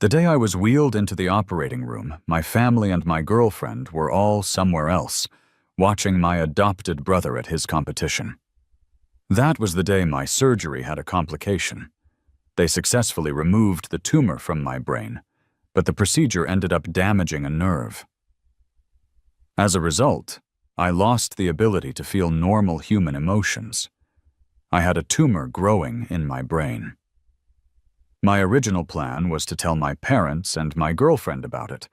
The day I was wheeled into the operating room, my family and my girlfriend were all somewhere else, watching my adopted brother at his competition. That was the day my surgery had a complication. They successfully removed the tumor from my brain, but the procedure ended up damaging a nerve. As a result, I lost the ability to feel normal human emotions. I had a tumor growing in my brain. My original plan was to tell my parents and my girlfriend about it,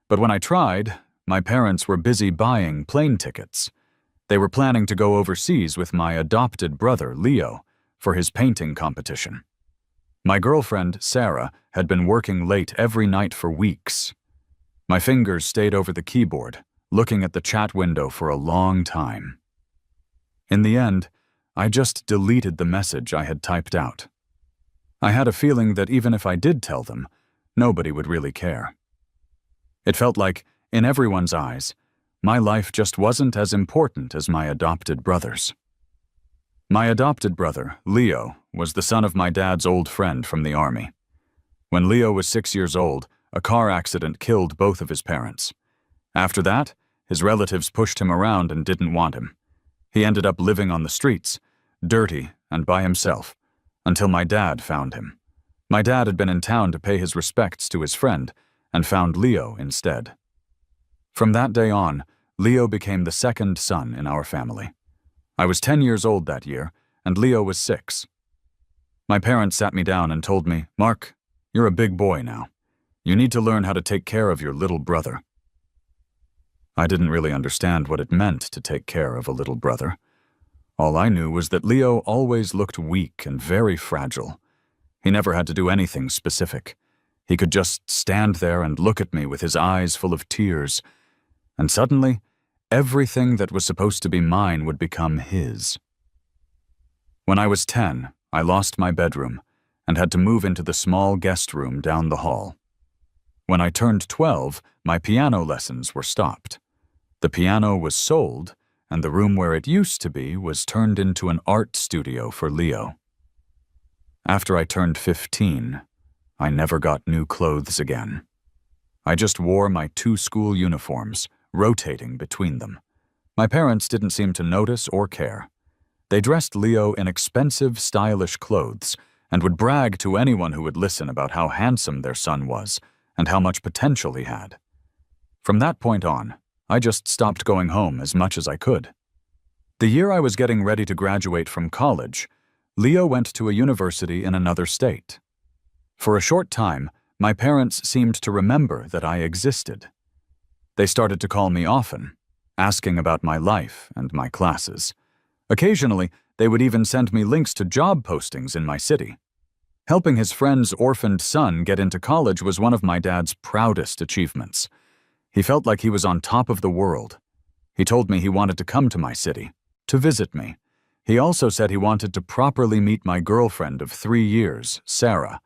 but when I tried, my parents were busy buying plane tickets. They were planning to go overseas with my adopted brother, Leo, for his painting competition. My girlfriend, Sarah, had been working late every night for weeks. My fingers stayed over the keyboard, looking at the chat window for a long time. In the end, I just deleted the message I had typed out. I had a feeling that even if I did tell them, nobody would really care. It felt like, in everyone's eyes, my life just wasn't as important as my adopted brother's. My adopted brother, Leo, was the son of my dad's old friend from the army. When Leo was 6 years old, a car accident killed both of his parents. After that, his relatives pushed him around and didn't want him. He ended up living on the streets, dirty and by himself, until my dad found him. My dad had been in town to pay his respects to his friend and found Leo instead. From that day on, Leo became the second son in our family. I was 10 years old that year, and Leo was 6. My parents sat me down and told me, "Mark, you're a big boy now. You need to learn how to take care of your little brother." I didn't really understand what it meant to take care of a little brother. All I knew was that Leo always looked weak and very fragile. He never had to do anything specific. He could just stand there and look at me with his eyes full of tears, and suddenly, everything that was supposed to be mine would become his. When I was 10, I lost my bedroom and had to move into the small guest room down the hall. When I turned 12, my piano lessons were stopped. The piano was sold, and the room where it used to be was turned into an art studio for Leo. After I turned 15, I never got new clothes again. I just wore my 2 school uniforms, rotating between them. My parents didn't seem to notice or care. They dressed Leo in expensive, stylish clothes and would brag to anyone who would listen about how handsome their son was and how much potential he had. From that point on, I just stopped going home as much as I could. The year I was getting ready to graduate from college, Leo went to a university in another state. For a short time, my parents seemed to remember that I existed. They started to call me often, asking about my life and my classes. Occasionally, they would even send me links to job postings in my city. Helping his friend's orphaned son get into college was one of my dad's proudest achievements. He felt like he was on top of the world. He told me he wanted to come to my city, to visit me. He also said he wanted to properly meet my girlfriend of 3 years, Sarah,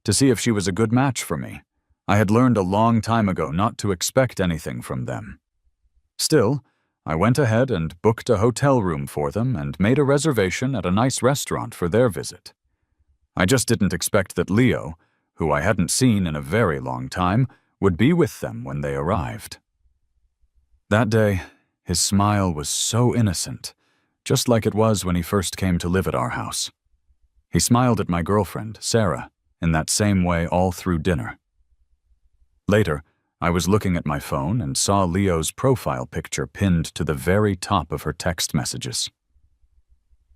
to see if she was a good match for me. I had learned a long time ago not to expect anything from them. Still, I went ahead and booked a hotel room for them and made a reservation at a nice restaurant for their visit. I just didn't expect that Leo, who I hadn't seen in a very long time, would be with them when they arrived. That day, his smile was so innocent, just like it was when he first came to live at our house. He smiled at my girlfriend, Sarah, in that same way all through dinner. Later, I was looking at my phone and saw Leo's profile picture pinned to the very top of her text messages.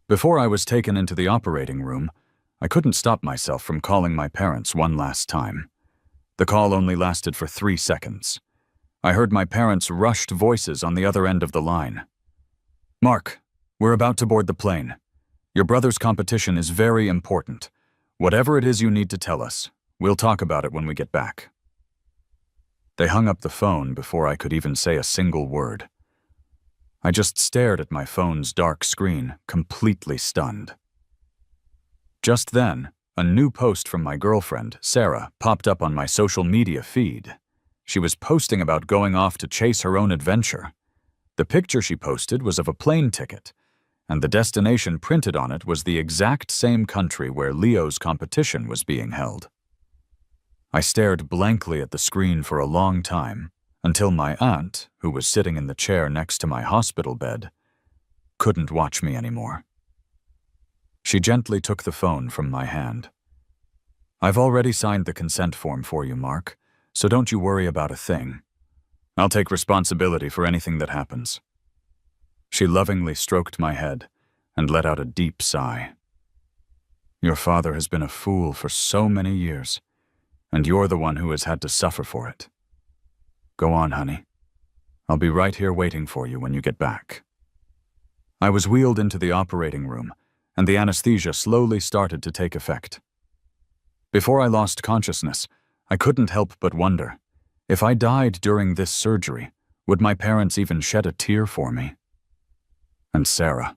Before I was taken into the operating room, I couldn't stop myself from calling my parents one last time. The call only lasted for 3 seconds. I heard my parents' rushed voices on the other end of the line. "Mark, we're about to board the plane. Your brother's competition is very important. Whatever it is you need to tell us, we'll talk about it when we get back." They hung up the phone before I could even say a single word. I just stared at my phone's dark screen, completely stunned. Just then, a new post from my girlfriend, Sarah, popped up on my social media feed. She was posting about going off to chase her own adventure. The picture she posted was of a plane ticket, and the destination printed on it was the exact same country where Leo's competition was being held. I stared blankly at the screen for a long time, until my aunt, who was sitting in the chair next to my hospital bed, couldn't watch me anymore. She gently took the phone from my hand. "I've already signed the consent form for you, Mark, so don't you worry about a thing. I'll take responsibility for anything that happens." She lovingly stroked my head and let out a deep sigh. "Your father has been a fool for so many years, and you're the one who has had to suffer for it. Go on, honey. I'll be right here waiting for you when you get back." I was wheeled into the operating room, and the anesthesia slowly started to take effect. Before I lost consciousness, I couldn't help but wonder, if I died during this surgery, would my parents even shed a tear for me? And Sarah.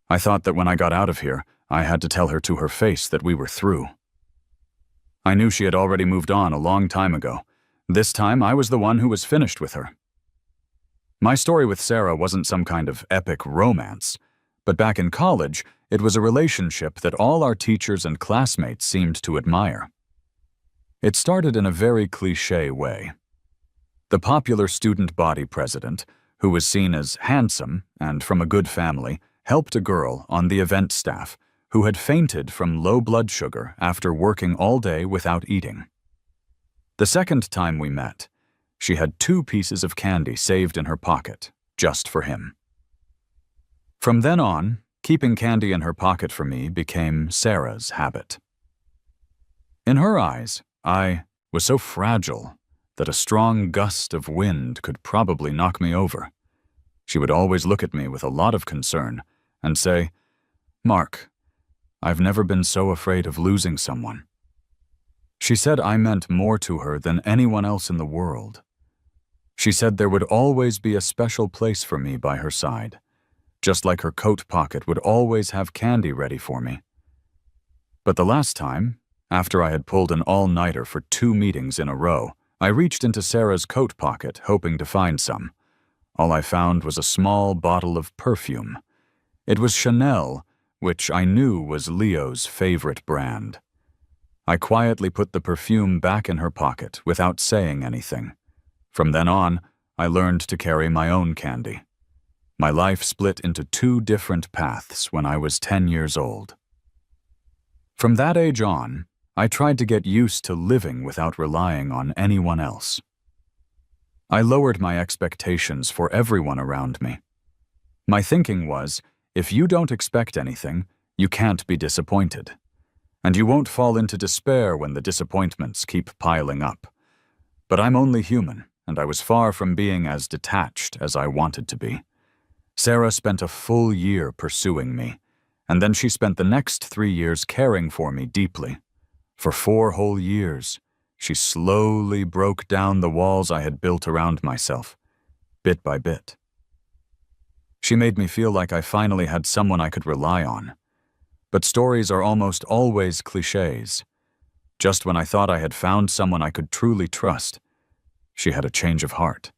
I thought that when I got out of here, I had to tell her to her face that we were through. I knew she had already moved on a long time ago. This time, I was the one who was finished with her. My story with Sarah wasn't some kind of epic romance, but back in college, it was a relationship that all our teachers and classmates seemed to admire. It started in a very cliché way. The popular student body president, who was seen as handsome and from a good family, helped a girl on the event staff who had fainted from low blood sugar after working all day without eating. The second time we met, she had 2 pieces of candy saved in her pocket, just for him. From then on, keeping candy in her pocket for me became Sarah's habit. In her eyes, I was so fragile that a strong gust of wind could probably knock me over. She would always look at me with a lot of concern and say, "Mark, I've never been so afraid of losing someone." She said I meant more to her than anyone else in the world. She said there would always be a special place for me by her side, just like her coat pocket would always have candy ready for me. But the last time, after I had pulled an all-nighter for 2 meetings in a row, I reached into Sarah's coat pocket hoping to find some. All I found was a small bottle of perfume. It was Chanel, which I knew was Leo's favorite brand. I quietly put the perfume back in her pocket without saying anything. From then on, I learned to carry my own candy. My life split into 2 different paths when I was 10 years old. From that age on, I tried to get used to living without relying on anyone else. I lowered my expectations for everyone around me. My thinking was, if you don't expect anything, you can't be disappointed. And you won't fall into despair when the disappointments keep piling up. But I'm only human, and I was far from being as detached as I wanted to be. Sarah spent a full year pursuing me, and then she spent the next 3 years caring for me deeply. For 4 whole years, she slowly broke down the walls I had built around myself, bit by bit. She made me feel like I finally had someone I could rely on. But stories are almost always clichés. Just when I thought I had found someone I could truly trust, she had a change of heart.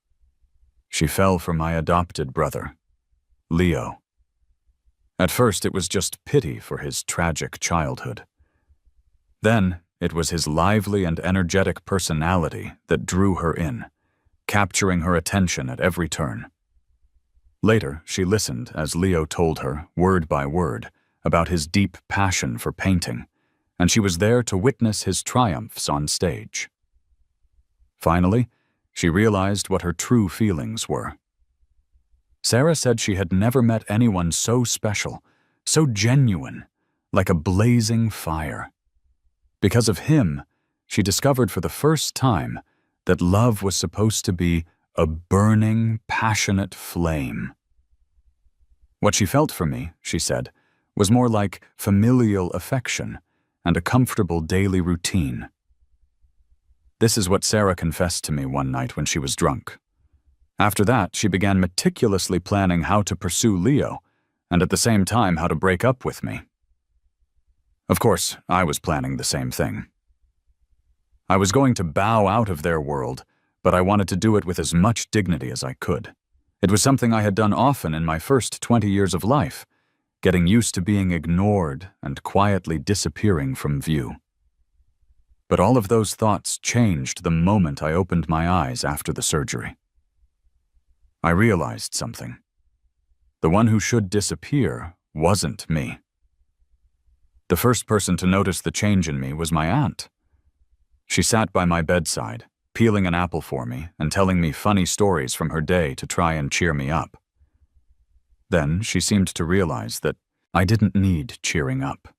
She fell for my adopted brother, Leo. At first, it was just pity for his tragic childhood. Then, it was his lively and energetic personality that drew her in, capturing her attention at every turn. Later, she listened as Leo told her, word by word, about his deep passion for painting, and she was there to witness his triumphs on stage. Finally, she realized what her true feelings were. Sarah said she had never met anyone so special, so genuine, like a blazing fire. Because of him, she discovered for the first time that love was supposed to be a burning, passionate flame. What she felt for me, she said, was more like familial affection and a comfortable daily routine. This is what Sarah confessed to me one night when she was drunk. After that, she began meticulously planning how to pursue Leo, and at the same time how to break up with me. Of course, I was planning the same thing. I was going to bow out of their world, but I wanted to do it with as much dignity as I could. It was something I had done often in my first 20 years of life, getting used to being ignored and quietly disappearing from view. But all of those thoughts changed the moment I opened my eyes after the surgery. I realized something. The one who should disappear wasn't me. The first person to notice the change in me was my aunt. She sat by my bedside, peeling an apple for me and telling me funny stories from her day to try and cheer me up. Then she seemed to realize that I didn't need cheering up.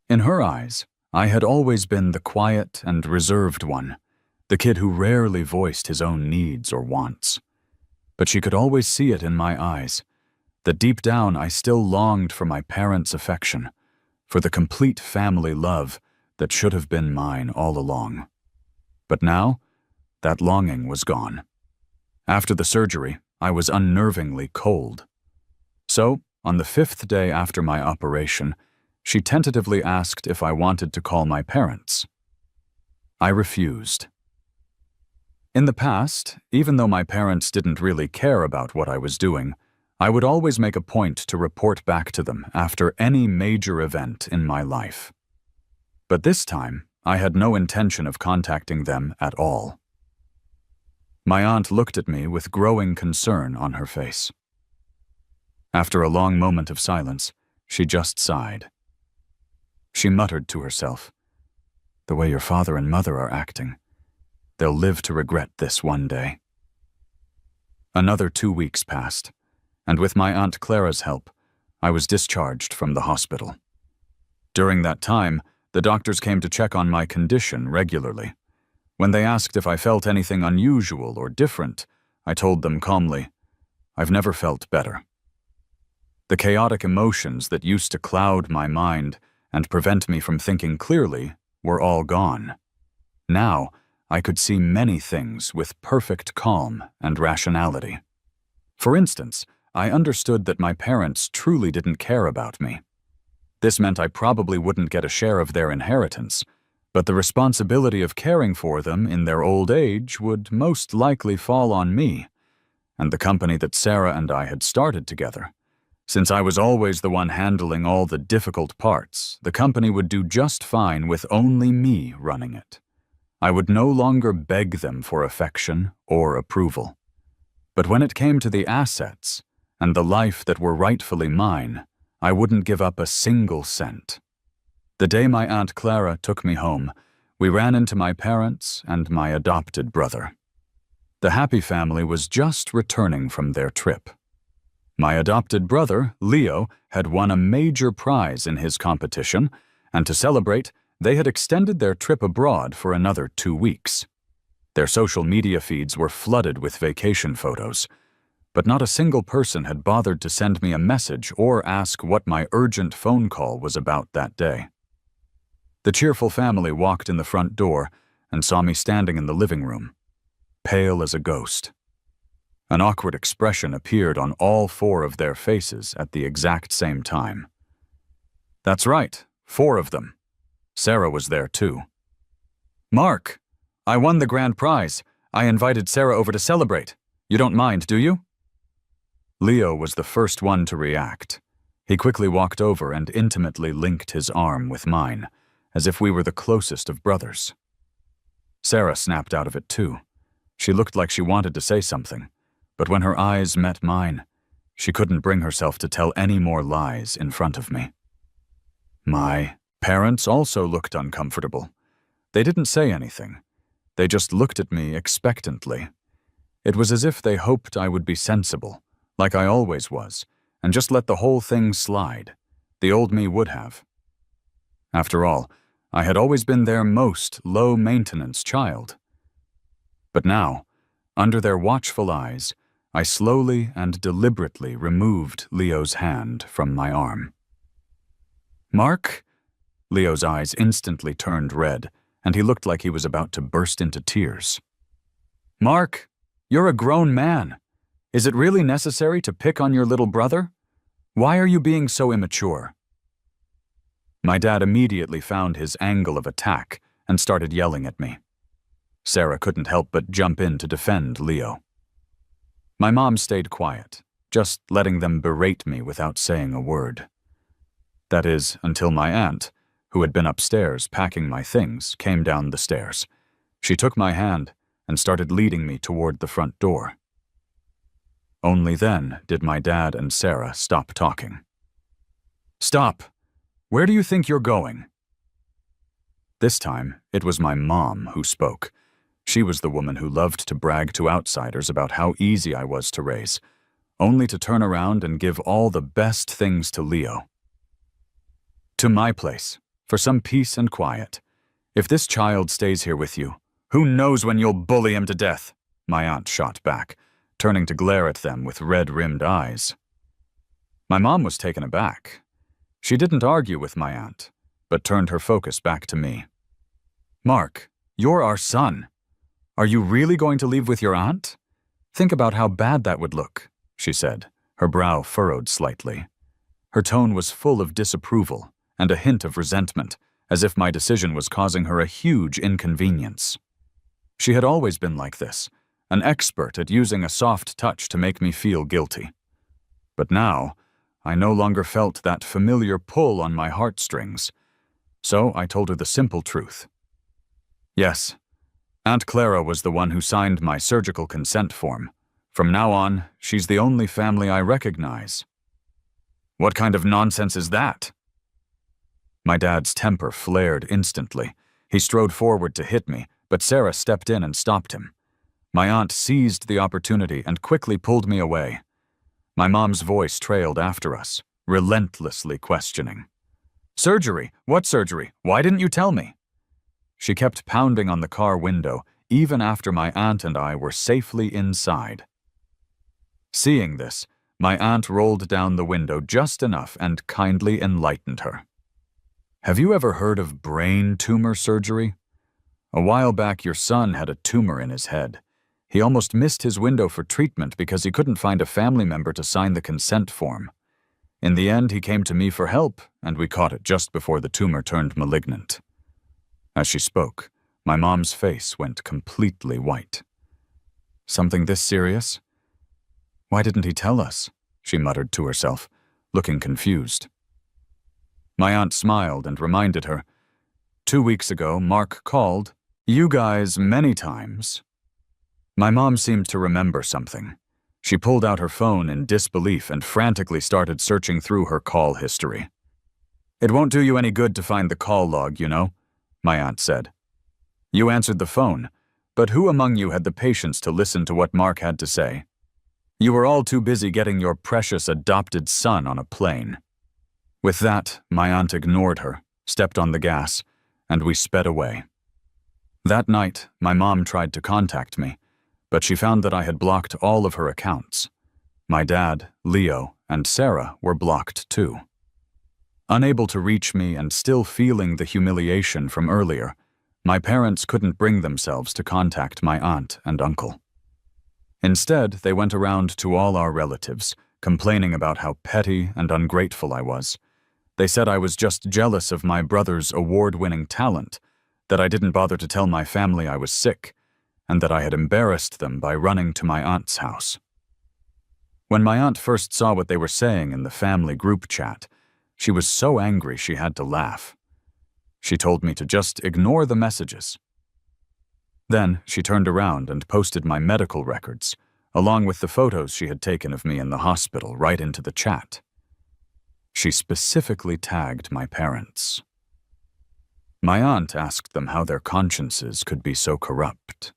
In her eyes, I had always been the quiet and reserved one, the kid who rarely voiced his own needs or wants. But she could always see it in my eyes, that deep down I still longed for my parents' affection, for the complete family love that should have been mine all along. But now, that longing was gone. After the surgery, I was unnervingly cold. So, on the 5th day after my operation, she tentatively asked if I wanted to call my parents. I refused. In the past, even though my parents didn't really care about what I was doing, I would always make a point to report back to them after any major event in my life. But this time, I had no intention of contacting them at all. My aunt looked at me with growing concern on her face. After a long moment of silence, she just sighed. She muttered to herself, "The way your father and mother are acting, they'll live to regret this one day." Another 2 weeks passed, and with my Aunt Clara's help, I was discharged from the hospital. During that time, the doctors came to check on my condition regularly. When they asked if I felt anything unusual or different, I told them calmly, "I've never felt better." The chaotic emotions that used to cloud my mind and prevent me from thinking clearly were all gone. Now, I could see many things with perfect calm and rationality. For instance, I understood that my parents truly didn't care about me. This meant I probably wouldn't get a share of their inheritance, but the responsibility of caring for them in their old age would most likely fall on me, and the company that Sarah and I had started together. Since I was always the one handling all the difficult parts, the company would do just fine with only me running it. I would no longer beg them for affection or approval. But when it came to the assets and the life that were rightfully mine, I wouldn't give up a single cent. The day my Aunt Clara took me home, we ran into my parents and my adopted brother. The happy family was just returning from their trip. My adopted brother, Leo, had won a major prize in his competition, and to celebrate, they had extended their trip abroad for another 2 weeks. Their social media feeds were flooded with vacation photos, but not a single person had bothered to send me a message or ask what my urgent phone call was about that day. The cheerful family walked in the front door and saw me standing in the living room, pale as a ghost. An awkward expression appeared on all 4 of their faces at the exact same time. That's right, 4 of them. Sarah was there too. "Mark, I won the grand prize. I invited Sarah over to celebrate. You don't mind, do you?" Leo was the first one to react. He quickly walked over and intimately linked his arm with mine, as if we were the closest of brothers. Sarah snapped out of it too. She looked like she wanted to say something, but when her eyes met mine, she couldn't bring herself to tell any more lies in front of me. My parents also looked uncomfortable. They didn't say anything. They just looked at me expectantly. It was as if they hoped I would be sensible, like I always was, and just let the whole thing slide. The old me would have. After all, I had always been their most low-maintenance child. But now, under their watchful eyes, I slowly and deliberately removed Leo's hand from my arm. "Mark?" Leo's eyes instantly turned red, and he looked like he was about to burst into tears. "Mark, you're a grown man. Is it really necessary to pick on your little brother? Why are you being so immature?" My dad immediately found his angle of attack and started yelling at me. Sarah couldn't help but jump in to defend Leo. My mom stayed quiet, just letting them berate me without saying a word. That is, until my aunt, who had been upstairs packing my things, came down the stairs. She took my hand and started leading me toward the front door. Only then did my dad and Sarah stop talking. "Stop! Where do you think you're going?" This time, it was my mom who spoke. She was the woman who loved to brag to outsiders about how easy I was to raise, only to turn around and give all the best things to Leo. "To my place, for some peace and quiet. If this child stays here with you, who knows when you'll bully him to death?" my aunt shot back, turning to glare at them with red-rimmed eyes. My mom was taken aback. She didn't argue with my aunt, but turned her focus back to me. "Mark, you're our son. Are you really going to leave with your aunt? Think about how bad that would look," she said, her brow furrowed slightly. Her tone was full of disapproval and a hint of resentment, as if my decision was causing her a huge inconvenience. She had always been like this, an expert at using a soft touch to make me feel guilty. But now, I no longer felt that familiar pull on my heartstrings, so I told her the simple truth. Yes, Aunt Clara was the one who signed my surgical consent form. From now on, she's the only family I recognize. "What kind of nonsense is that?" My dad's temper flared instantly. He strode forward to hit me, but Sarah stepped in and stopped him. My aunt seized the opportunity and quickly pulled me away. My mom's voice trailed after us, relentlessly questioning. "Surgery? What surgery? Why didn't you tell me?" She kept pounding on the car window, even after my aunt and I were safely inside. Seeing this, my aunt rolled down the window just enough and kindly enlightened her. "Have you ever heard of brain tumor surgery? A while back, your son had a tumor in his head. He almost missed his window for treatment because he couldn't find a family member to sign the consent form. In the end, he came to me for help, and we caught it just before the tumor turned malignant." As she spoke, my mom's face went completely white. "Something this serious? Why didn't he tell us?" she muttered to herself, looking confused. My aunt smiled and reminded her, "2 weeks ago, Mark called you guys many times." My mom seemed to remember something. She pulled out her phone in disbelief and frantically started searching through her call history. "It won't do you any good to find the call log, you know," my aunt said. "You answered the phone, but who among you had the patience to listen to what Mark had to say? You were all too busy getting your precious adopted son on a plane." With that, my aunt ignored her, stepped on the gas, and we sped away. That night, my mom tried to contact me, but she found that I had blocked all of her accounts. My dad, Leo, and Sarah were blocked too. Unable to reach me and still feeling the humiliation from earlier, my parents couldn't bring themselves to contact my aunt and uncle. Instead, they went around to all our relatives, complaining about how petty and ungrateful I was. They said I was just jealous of my brother's award-winning talent, that I didn't bother to tell my family I was sick, and that I had embarrassed them by running to my aunt's house. When my aunt first saw what they were saying in the family group chat, she was so angry she had to laugh. She told me to just ignore the messages. Then she turned around and posted my medical records, along with the photos she had taken of me in the hospital, right into the chat. She specifically tagged my parents. My aunt asked them how their consciences could be so corrupt.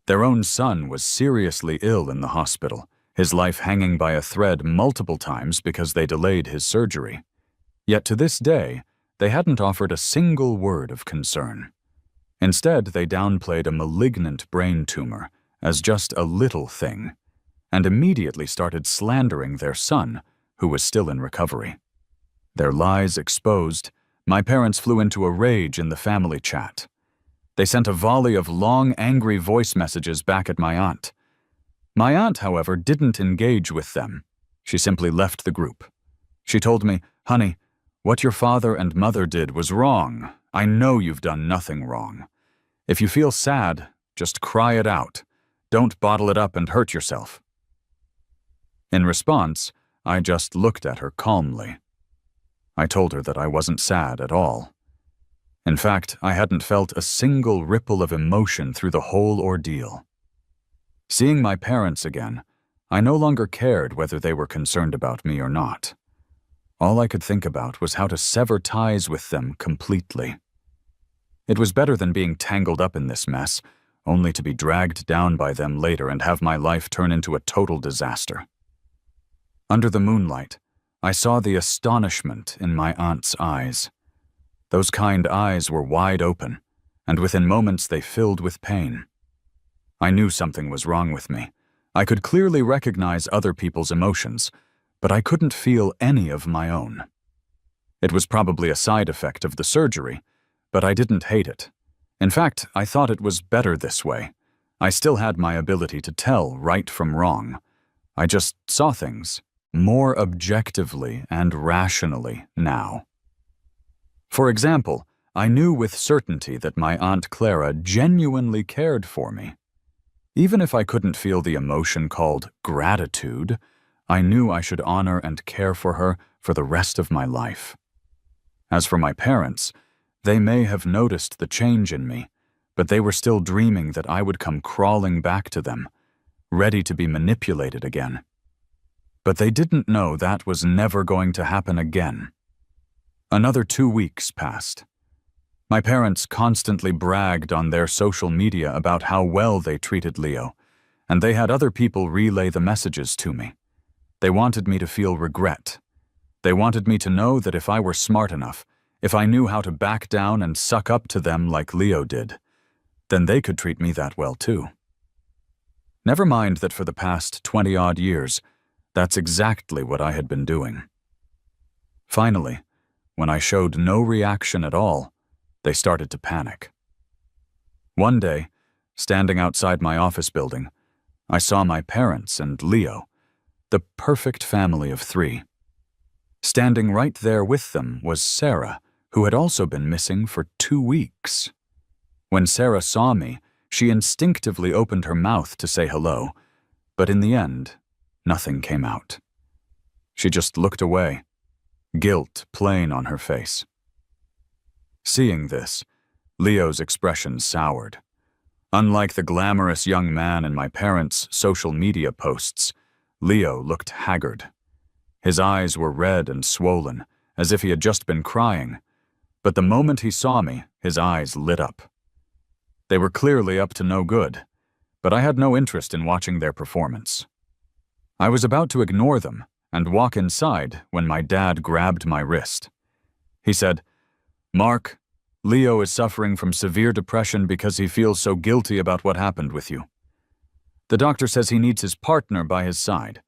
Their own son was seriously ill in the hospital, his life hanging by a thread multiple times because they delayed his surgery. Yet to this day, they hadn't offered a single word of concern. Instead, they downplayed a malignant brain tumor as just a little thing, and immediately started slandering their son, who was still in recovery. Their lies exposed, my parents flew into a rage in the family chat. They sent a volley of long, angry voice messages back at my aunt. My aunt, however, didn't engage with them. She simply left the group. She told me, "Honey, what your father and mother did was wrong. I know you've done nothing wrong. If you feel sad, just cry it out. Don't bottle it up and hurt yourself." In response, I just looked at her calmly. I told her that I wasn't sad at all. In fact, I hadn't felt a single ripple of emotion through the whole ordeal. Seeing my parents again, I no longer cared whether they were concerned about me or not. All I could think about was how to sever ties with them completely. It was better than being tangled up in this mess, only to be dragged down by them later and have my life turn into a total disaster. Under the moonlight, I saw the astonishment in my aunt's eyes. Those kind eyes were wide open, and within moments they filled with pain. I knew something was wrong with me. I could clearly recognize other people's emotions, but I couldn't feel any of my own. It was probably a side effect of the surgery, but I didn't hate it. In fact, I thought it was better this way. I still had my ability to tell right from wrong. I just saw things more objectively and rationally now. For example, I knew with certainty that my Aunt Clara genuinely cared for me. Even if I couldn't feel the emotion called gratitude, I knew I should honor and care for her for the rest of my life. As for my parents, they may have noticed the change in me, but they were still dreaming that I would come crawling back to them, ready to be manipulated again. But they didn't know that was never going to happen again. Another 2 weeks passed. My parents constantly bragged on their social media about how well they treated Leo, and they had other people relay the messages to me. They wanted me to feel regret. They wanted me to know that if I were smart enough, if I knew how to back down and suck up to them like Leo did, then they could treat me that well too. Never mind that for the past 20-odd years, that's exactly what I had been doing. Finally, when I showed no reaction at all, they started to panic. One day, standing outside my office building, I saw my parents and Leo, the perfect family of 3. Standing right there with them was Sarah, who had also been missing for 2 weeks. When Sarah saw me, she instinctively opened her mouth to say hello, but in the end, nothing came out. She just looked away, guilt plain on her face. Seeing this, Leo's expression soured. Unlike the glamorous young man in my parents' social media posts, Leo looked haggard. His eyes were red and swollen, as if he had just been crying, but the moment he saw me, his eyes lit up. They were clearly up to no good, but I had no interest in watching their performance. I was about to ignore them and walk inside when my dad grabbed my wrist. He said, "Mark, Leo is suffering from severe depression because he feels so guilty about what happened with you. The doctor says he needs his partner by his side.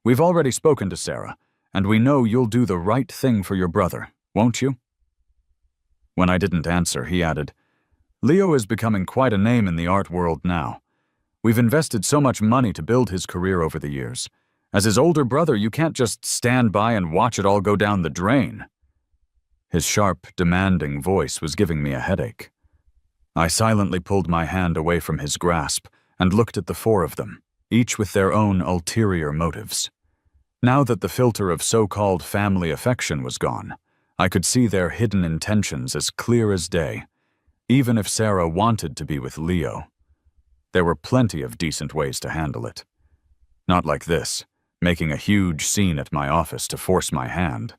We've already spoken to Sarah, and we know you'll do the right thing for your brother, won't you?" When I didn't answer, he added, "Leo is becoming quite a name in the art world now. We've invested so much money to build his career over the years. As his older brother, you can't just stand by and watch it all go down the drain." His sharp, demanding voice was giving me a headache. I silently pulled my hand away from his grasp and looked at the 4 of them, each with their own ulterior motives. Now that the filter of so-called family affection was gone, I could see their hidden intentions as clear as day, even if Sarah wanted to be with Leo. There were plenty of decent ways to handle it. Not like this, making a huge scene at my office to force my hand.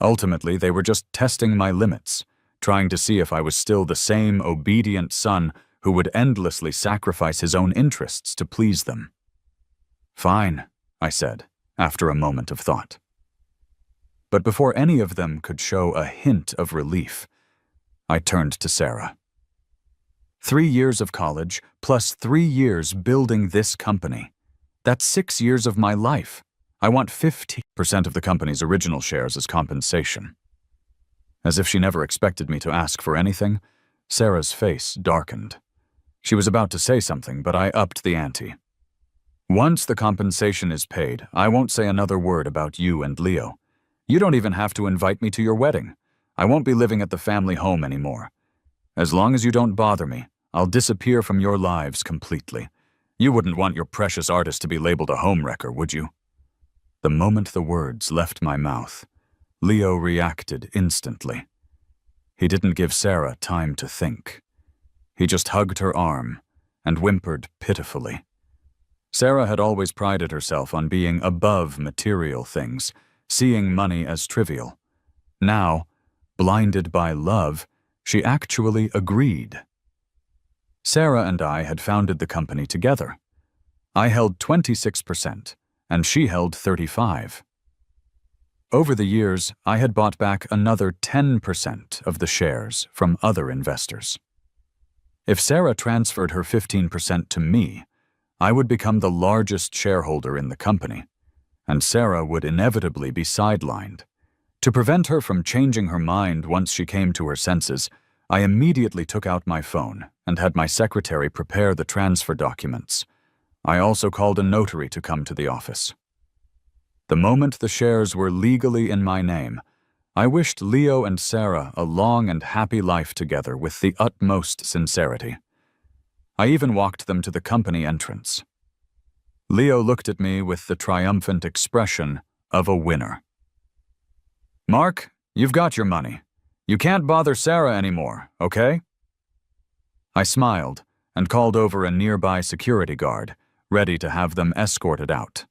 Ultimately, they were just testing my limits, trying to see if I was still the same obedient son who would endlessly sacrifice his own interests to please them. "Fine," I said, after a moment of thought. But before any of them could show a hint of relief, I turned to Sarah. 3 years of college, plus 3 years building this company. That's 6 years of my life. I want 50% of the company's original shares as compensation. As if she never expected me to ask for anything, Sarah's face darkened. She was about to say something, but I upped the ante. "Once the compensation is paid, I won't say another word about you and Leo. You don't even have to invite me to your wedding. I won't be living at the family home anymore. As long as you don't bother me, I'll disappear from your lives completely. You wouldn't want your precious artist to be labeled a homewrecker, would you?" The moment the words left my mouth, Leo reacted instantly. He didn't give Sarah time to think. He just hugged her arm and whimpered pitifully. Sarah had always prided herself on being above material things, seeing money as trivial. Now, blinded by love, she actually agreed. Sarah and I had founded the company together. I held 26%, and she held 35%. Over the years, I had bought back another 10% of the shares from other investors. If Sarah transferred her 15% to me, I would become the largest shareholder in the company, and Sarah would inevitably be sidelined. To prevent her from changing her mind once she came to her senses, I immediately took out my phone and had my secretary prepare the transfer documents. I also called a notary to come to the office. The moment the shares were legally in my name, I wished Leo and Sarah a long and happy life together with the utmost sincerity. I even walked them to the company entrance. Leo looked at me with the triumphant expression of a winner. "Mark, you've got your money. You can't bother Sarah anymore, okay?" I smiled and called over a nearby security guard, ready to have them escorted out.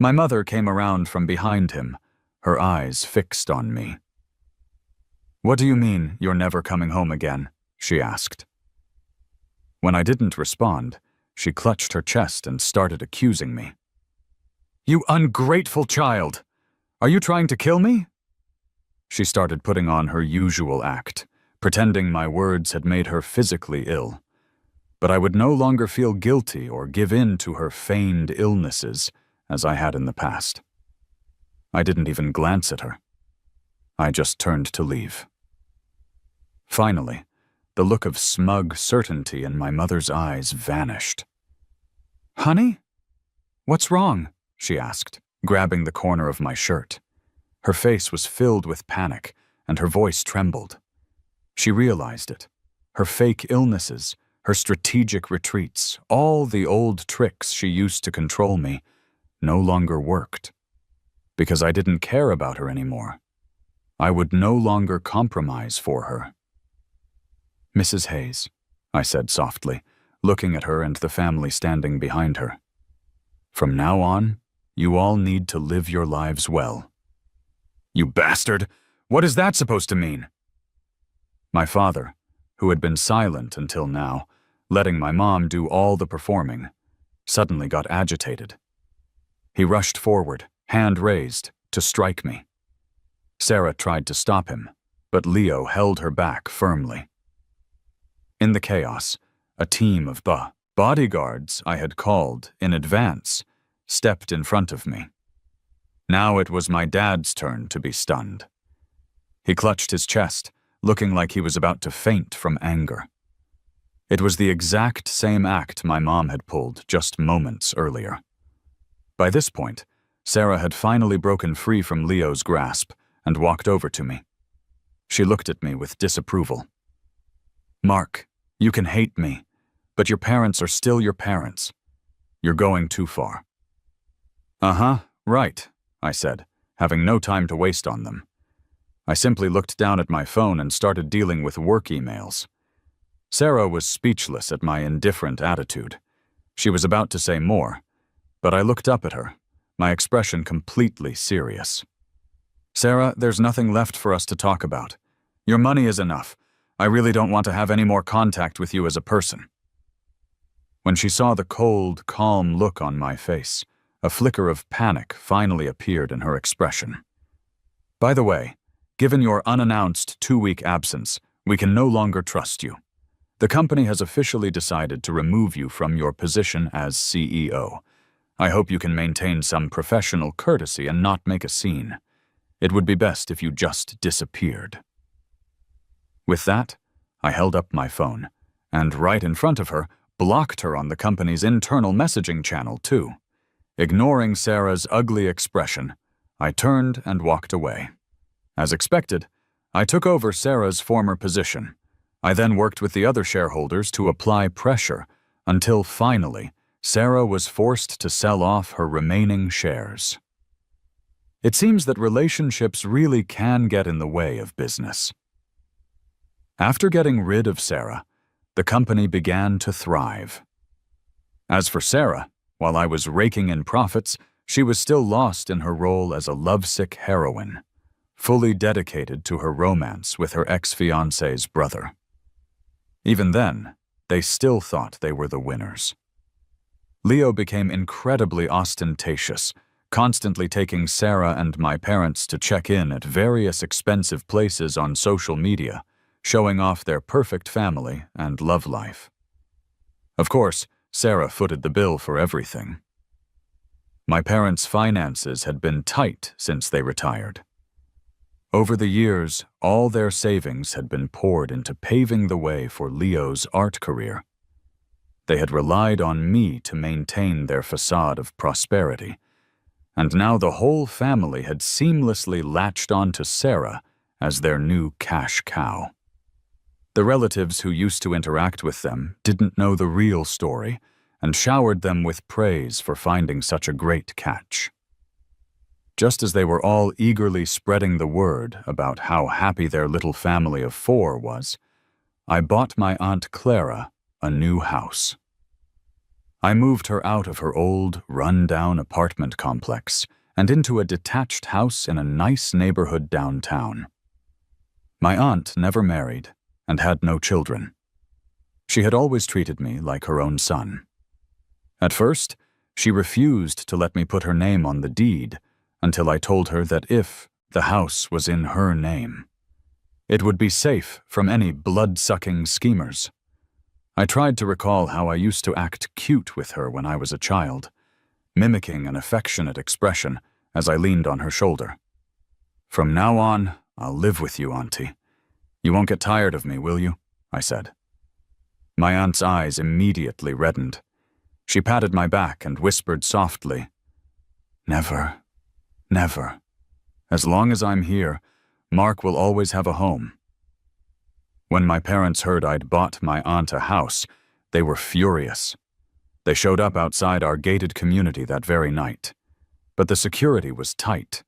My mother came around from behind him, her eyes fixed on me. "What do you mean you're never coming home again?" she asked. When I didn't respond, she clutched her chest and started accusing me. "You ungrateful child! Are you trying to kill me?" She started putting on her usual act, pretending my words had made her physically ill. But I would no longer feel guilty or give in to her feigned illnesses, as I had in the past. I didn't even glance at her. I just turned to leave. Finally, the look of smug certainty in my mother's eyes vanished. "Honey? What's wrong?" she asked, grabbing the corner of my shirt. Her face was filled with panic, and her voice trembled. She realized it. Her fake illnesses, her strategic retreats, all the old tricks she used to control me, no longer worked. Because I didn't care about her anymore. I would no longer compromise for her. "Mrs. Hayes," I said softly, looking at her and the family standing behind her. "From now on, you all need to live your lives well." "You bastard! What is that supposed to mean?" My father, who had been silent until now, letting my mom do all the performing, suddenly got agitated. He rushed forward, hand raised, to strike me. Sarah tried to stop him, but Leo held her back firmly. In the chaos, a team of bodyguards I had called in advance stepped in front of me. Now it was my dad's turn to be stunned. He clutched his chest, looking like he was about to faint from anger. It was the exact same act my mom had pulled just moments earlier. By this point, Sarah had finally broken free from Leo's grasp and walked over to me. She looked at me with disapproval. "Mark, you can hate me, but your parents are still your parents. You're going too far." "Uh-huh, right," I said, having no time to waste on them. I simply looked down at my phone and started dealing with work emails. Sarah was speechless at my indifferent attitude. She was about to say more, but I looked up at her, my expression completely serious. "Sarah, there's nothing left for us to talk about. Your money is enough. I really don't want to have any more contact with you as a person." When she saw the cold, calm look on my face, a flicker of panic finally appeared in her expression. "By the way, given your unannounced 2-week absence, we can no longer trust you. The company has officially decided to remove you from your position as CEO. I hope you can maintain some professional courtesy and not make a scene. It would be best if you just disappeared." With that, I held up my phone, and right in front of her, blocked her on the company's internal messaging channel too. Ignoring Sarah's ugly expression, I turned and walked away. As expected, I took over Sarah's former position. I then worked with the other shareholders to apply pressure until finally, Sarah was forced to sell off her remaining shares. It seems that relationships really can get in the way of business. After getting rid of Sarah, the company began to thrive. As for Sarah, while I was raking in profits, she was still lost in her role as a lovesick heroine, fully dedicated to her romance with her ex-fiancé's brother. Even then, they still thought they were the winners. Leo became incredibly ostentatious, constantly taking Sarah and my parents to check in at various expensive places on social media, showing off their perfect family and love life. Of course, Sarah footed the bill for everything. My parents' finances had been tight since they retired. Over the years, all their savings had been poured into paving the way for Leo's art career. They had relied on me to maintain their facade of prosperity, and now the whole family had seamlessly latched onto Sarah as their new cash cow. The relatives who used to interact with them didn't know the real story and showered them with praise for finding such a great catch. Just as they were all eagerly spreading the word about how happy their little family of 4 was, I bought my Aunt Clara a new house. I moved her out of her old, run-down apartment complex and into a detached house in a nice neighborhood downtown. My aunt never married and had no children. She had always treated me like her own son. At first, she refused to let me put her name on the deed until I told her that if the house was in her name, it would be safe from any blood-sucking schemers. I tried to recall how I used to act cute with her when I was a child, mimicking an affectionate expression as I leaned on her shoulder. "From now on, I'll live with you, Auntie. You won't get tired of me, will you?" I said. My aunt's eyes immediately reddened. She patted my back and whispered softly, "Never, never. As long as I'm here, Mark will always have a home." When my parents heard I'd bought my aunt a house, they were furious. They showed up outside our gated community that very night. But the security was tight.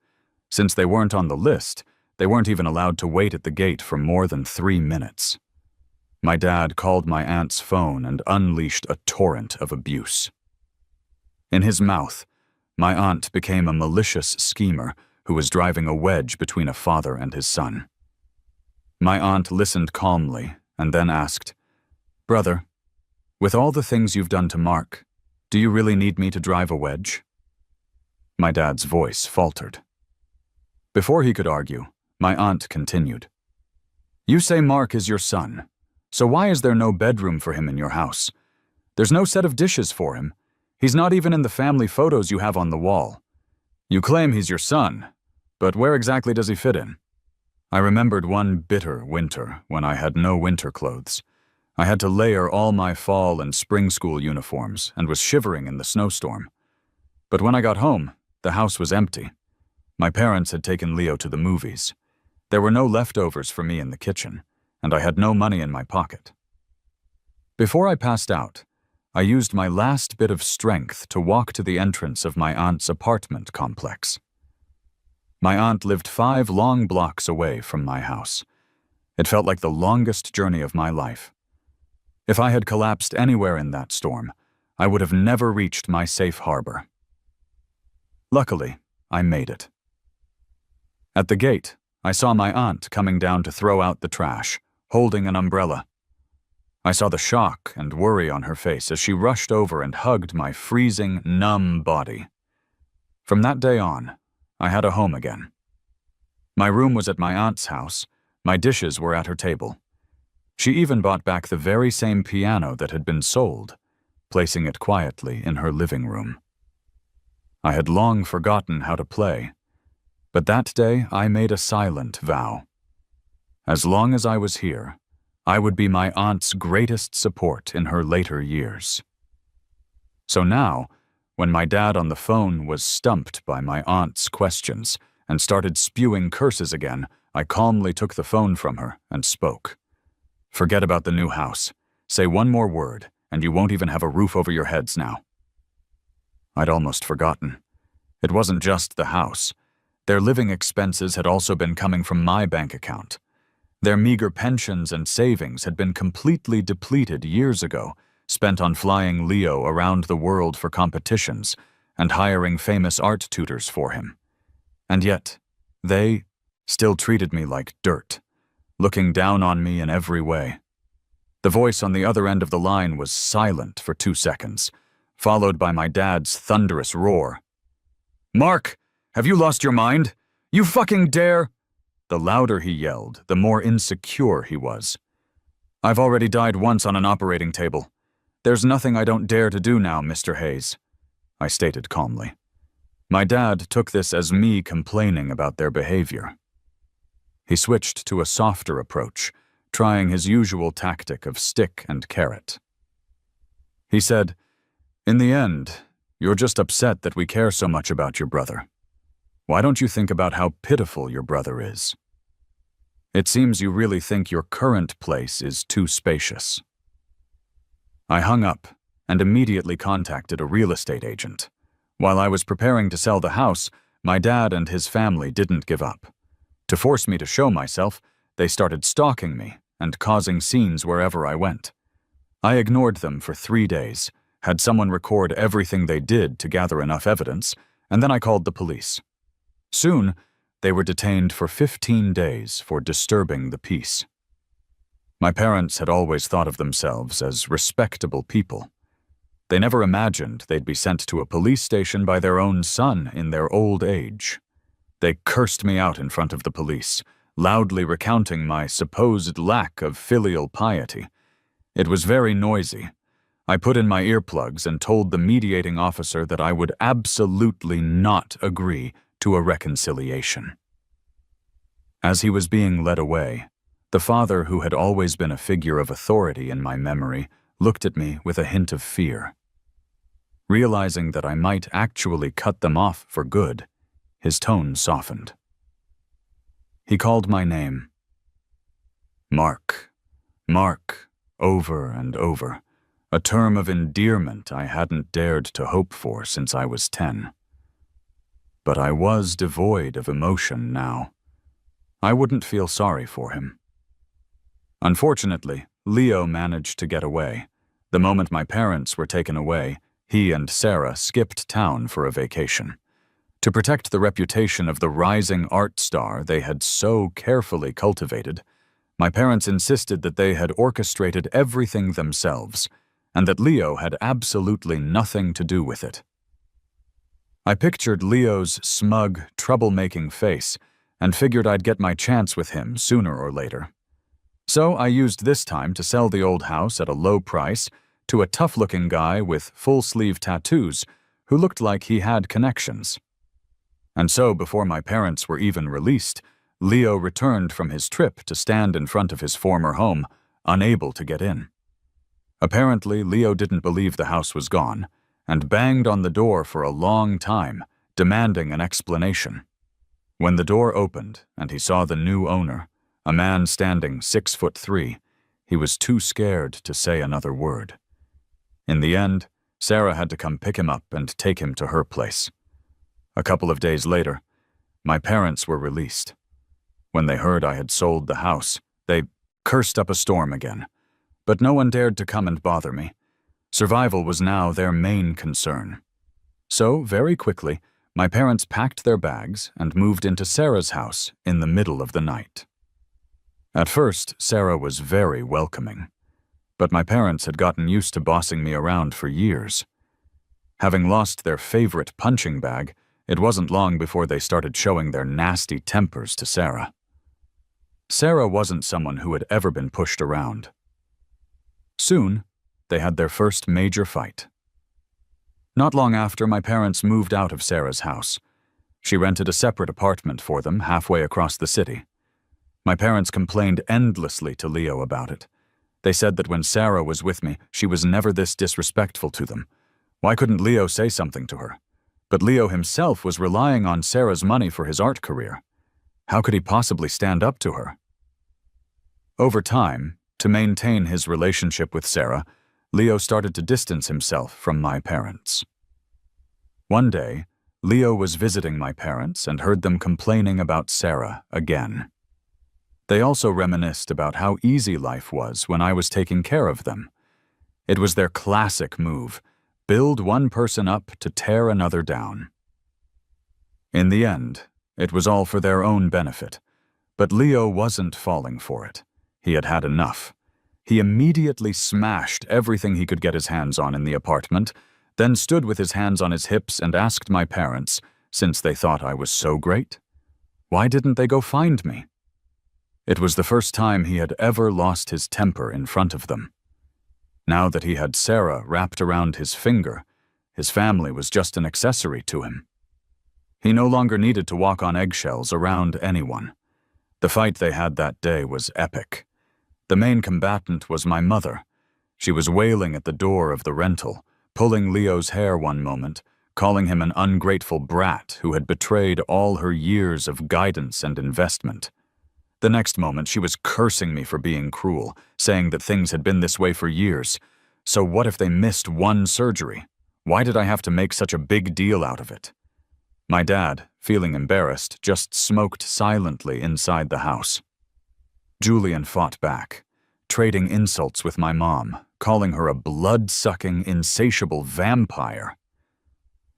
Since they weren't on the list, they weren't even allowed to wait at the gate for more than 3 minutes. My dad called my aunt's phone and unleashed a torrent of abuse. In his mouth, my aunt became a malicious schemer who was driving a wedge between a father and his son. My aunt listened calmly and then asked, "Brother, with all the things you've done to Mark, do you really need me to drive a wedge?" My dad's voice faltered. Before he could argue, my aunt continued, "You say Mark is your son, so why is there no bedroom for him in your house? There's no set of dishes for him. He's not even in the family photos you have on the wall. You claim he's your son, but where exactly does he fit in?" I remembered one bitter winter when I had no winter clothes. I had to layer all my fall and spring school uniforms and was shivering in the snowstorm. But when I got home, the house was empty. My parents had taken Leo to the movies. There were no leftovers for me in the kitchen, and I had no money in my pocket. Before I passed out, I used my last bit of strength to walk to the entrance of my aunt's apartment complex. My aunt lived 5 long blocks away from my house. It felt like the longest journey of my life. If I had collapsed anywhere in that storm, I would have never reached my safe harbor. Luckily, I made it. At the gate, I saw my aunt coming down to throw out the trash, holding an umbrella. I saw the shock and worry on her face as she rushed over and hugged my freezing, numb body. From that day on, I had a home again. My room was at my aunt's house. My dishes were at her table. She even bought back the very same piano that had been sold, placing it quietly in her living room. I had long forgotten how to play, but that day I made a silent vow. As long as I was here, I would be my aunt's greatest support in her later years. So now, when my dad on the phone was stumped by my aunt's questions and started spewing curses again, I calmly took the phone from her and spoke. "Forget about the new house. Say one more word, and you won't even have a roof over your heads now." I'd almost forgotten. It wasn't just the house. Their living expenses had also been coming from my bank account. Their meager pensions and savings had been completely depleted years ago, spent on flying Leo around the world for competitions and hiring famous art tutors for him. And yet, they still treated me like dirt, looking down on me in every way. The voice on the other end of the line was silent for 2 seconds, followed by my dad's thunderous roar. "Mark, have you lost your mind? You fucking dare!" The louder he yelled, the more insecure he was. "I've already died once on an operating table. There's nothing I don't dare to do now, Mr. Hayes," I stated calmly. My dad took this as me complaining about their behavior. He switched to a softer approach, trying his usual tactic of stick and carrot. He said, "In the end, you're just upset that we care so much about your brother. Why don't you think about how pitiful your brother is? It seems you really think your current place is too spacious." I hung up and immediately contacted a real estate agent. While I was preparing to sell the house, my dad and his family didn't give up. To force me to show myself, they started stalking me and causing scenes wherever I went. I ignored them for 3 days, had someone record everything they did to gather enough evidence, and then I called the police. Soon, they were detained for 15 days for disturbing the peace. My parents had always thought of themselves as respectable people. They never imagined they'd be sent to a police station by their own son in their old age. They cursed me out in front of the police, loudly recounting my supposed lack of filial piety. It was very noisy. I put in my earplugs and told the mediating officer that I would absolutely not agree to a reconciliation. As he was being led away, the father, who had always been a figure of authority in my memory, looked at me with a hint of fear. Realizing that I might actually cut them off for good, his tone softened. He called my name. Mark, Mark, over and over, a term of endearment I hadn't dared to hope for since I was 10. But I was devoid of emotion now. I wouldn't feel sorry for him. Unfortunately, Leo managed to get away. The moment my parents were taken away, he and Sarah skipped town for a vacation. To protect the reputation of the rising art star they had so carefully cultivated, my parents insisted that they had orchestrated everything themselves, and that Leo had absolutely nothing to do with it. I pictured Leo's smug, troublemaking face and figured I'd get my chance with him sooner or later. So I used this time to sell the old house at a low price to a tough-looking guy with full-sleeve tattoos who looked like he had connections. And so, before my parents were even released, Leo returned from his trip to stand in front of his former home, unable to get in. Apparently, Leo didn't believe the house was gone, and banged on the door for a long time, demanding an explanation. When the door opened and he saw the new owner, a man standing 6'3", he was too scared to say another word. In the end, Sarah had to come pick him up and take him to her place. A couple of days later, my parents were released. When they heard I had sold the house, they cursed up a storm again. But no one dared to come and bother me. Survival was now their main concern. So, very quickly, my parents packed their bags and moved into Sarah's house in the middle of the night. At first, Sarah was very welcoming, but my parents had gotten used to bossing me around for years. Having lost their favorite punching bag, it wasn't long before they started showing their nasty tempers to Sarah. Sarah wasn't someone who had ever been pushed around. Soon, they had their first major fight. Not long after, my parents moved out of Sarah's house. She rented a separate apartment for them halfway across the city. My parents complained endlessly to Leo about it. They said that when Sarah was with me, she was never this disrespectful to them. Why couldn't Leo say something to her? But Leo himself was relying on Sarah's money for his art career. How could he possibly stand up to her? Over time, to maintain his relationship with Sarah, Leo started to distance himself from my parents. One day, Leo was visiting my parents and heard them complaining about Sarah again. They also reminisced about how easy life was when I was taking care of them. It was their classic move: build one person up to tear another down. In the end, it was all for their own benefit, but Leo wasn't falling for it. He had had enough. He immediately smashed everything he could get his hands on in the apartment, then stood with his hands on his hips and asked my parents, since they thought I was so great, why didn't they go find me? It was the first time he had ever lost his temper in front of them. Now that he had Sarah wrapped around his finger, his family was just an accessory to him. He no longer needed to walk on eggshells around anyone. The fight they had that day was epic. The main combatant was my mother. She was wailing at the door of the rental, pulling Leo's hair one moment, calling him an ungrateful brat who had betrayed all her years of guidance and investment. The next moment, she was cursing me for being cruel, saying that things had been this way for years. So what if they missed one surgery? Why did I have to make such a big deal out of it? My dad, feeling embarrassed, just smoked silently inside the house. Julian fought back, trading insults with my mom, calling her a blood-sucking, insatiable vampire.